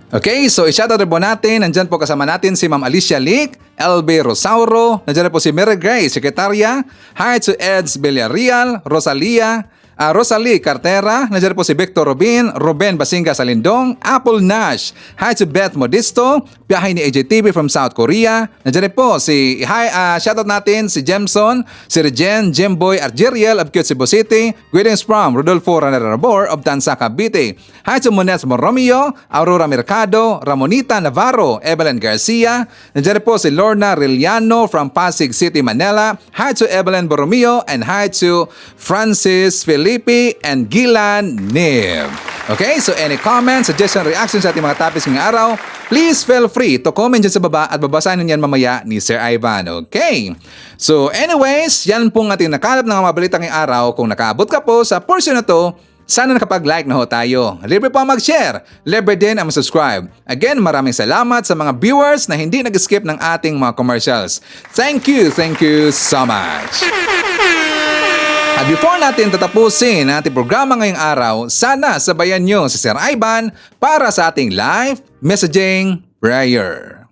Okay, so i-shoutout rin po natin. Nandyan po kasama natin si Ma'am Alicia Lic, LB Rosauro, nandyan po si Mary Grace, Sekretarya. Hi to Eds Villarreal, Rosalie Cartera, nandiyan po si Victor Ruben Basinga Salindong, Apple Nash, hi to Beth Modisto, biyahe ni AJTV from South Korea, nandiyan po si, shoutout natin si Jemson, si Regen, Jemboy Argeriel of Cute Cebu City, greetings from Rodolfo Ranarabor of Tansa Cavite, hi to Mones Morromeo, Aurora Mercado, Ramonita Navarro, Evelyn Garcia, nandiyan po si Lorna Riliano from Pasig City, Manila, hi to Evelyn Borromeo, and hi to Francis Felipe and Gilan Nib. Okay, so any comments, suggestion, reactions sa ating mga topics ngayong araw, please feel free to comment dyan sa baba at babasahin yan mamaya ni Sir Ivan. Okay, so anyways, yan pong ating nakalap ng mga balita ngayong araw. Kung nakaabot ka po sa portion na to, sana nakapag-like na ho tayo. Libre po mag-share, libre din ang subscribe. Again, maraming salamat sa mga viewers na hindi nag-skip ng ating mga commercials. Thank you so much. At before natin tatapusin ang ating programa ngayong araw, sana sabayan nyo si Sir Ivan para sa ating live messaging prayer.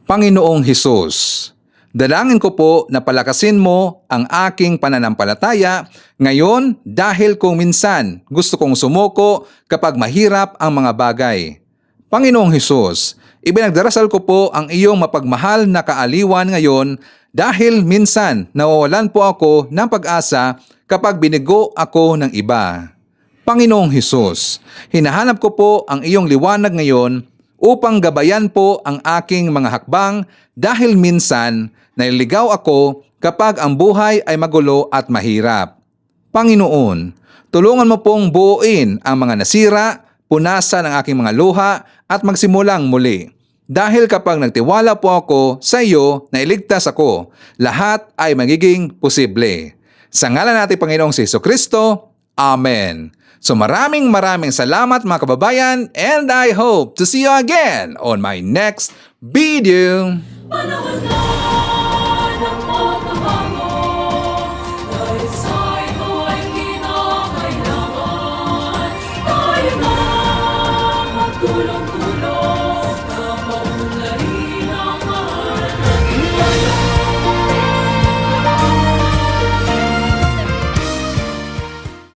Panginoong Hesus, dalangin ko po na palakasin mo ang aking pananampalataya ngayon dahil kung minsan gusto kong sumuko kapag mahirap ang mga bagay. Panginoong Hesus, ibinagdarasal ko po ang iyong mapagmahal na kaaliwan ngayon dahil minsan nawawalan po ako ng pag-asa kapag binigo ako ng iba. Panginoong Hesus, hinahanap ko po ang iyong liwanag ngayon upang gabayan po ang aking mga hakbang dahil minsan naliligaw ako kapag ang buhay ay magulo at mahirap. Panginoon, tulungan mo pong buuin ang mga nasira, punasan ang aking mga luha at magsimulang muli. Dahil kapag nagtiwala po ako sa iyo na iligtas ako, lahat ay magiging posible. Sa ngalan natin Panginoong Jesucristo, Amen. So maraming salamat mga kababayan, and I hope to see you again on my next video.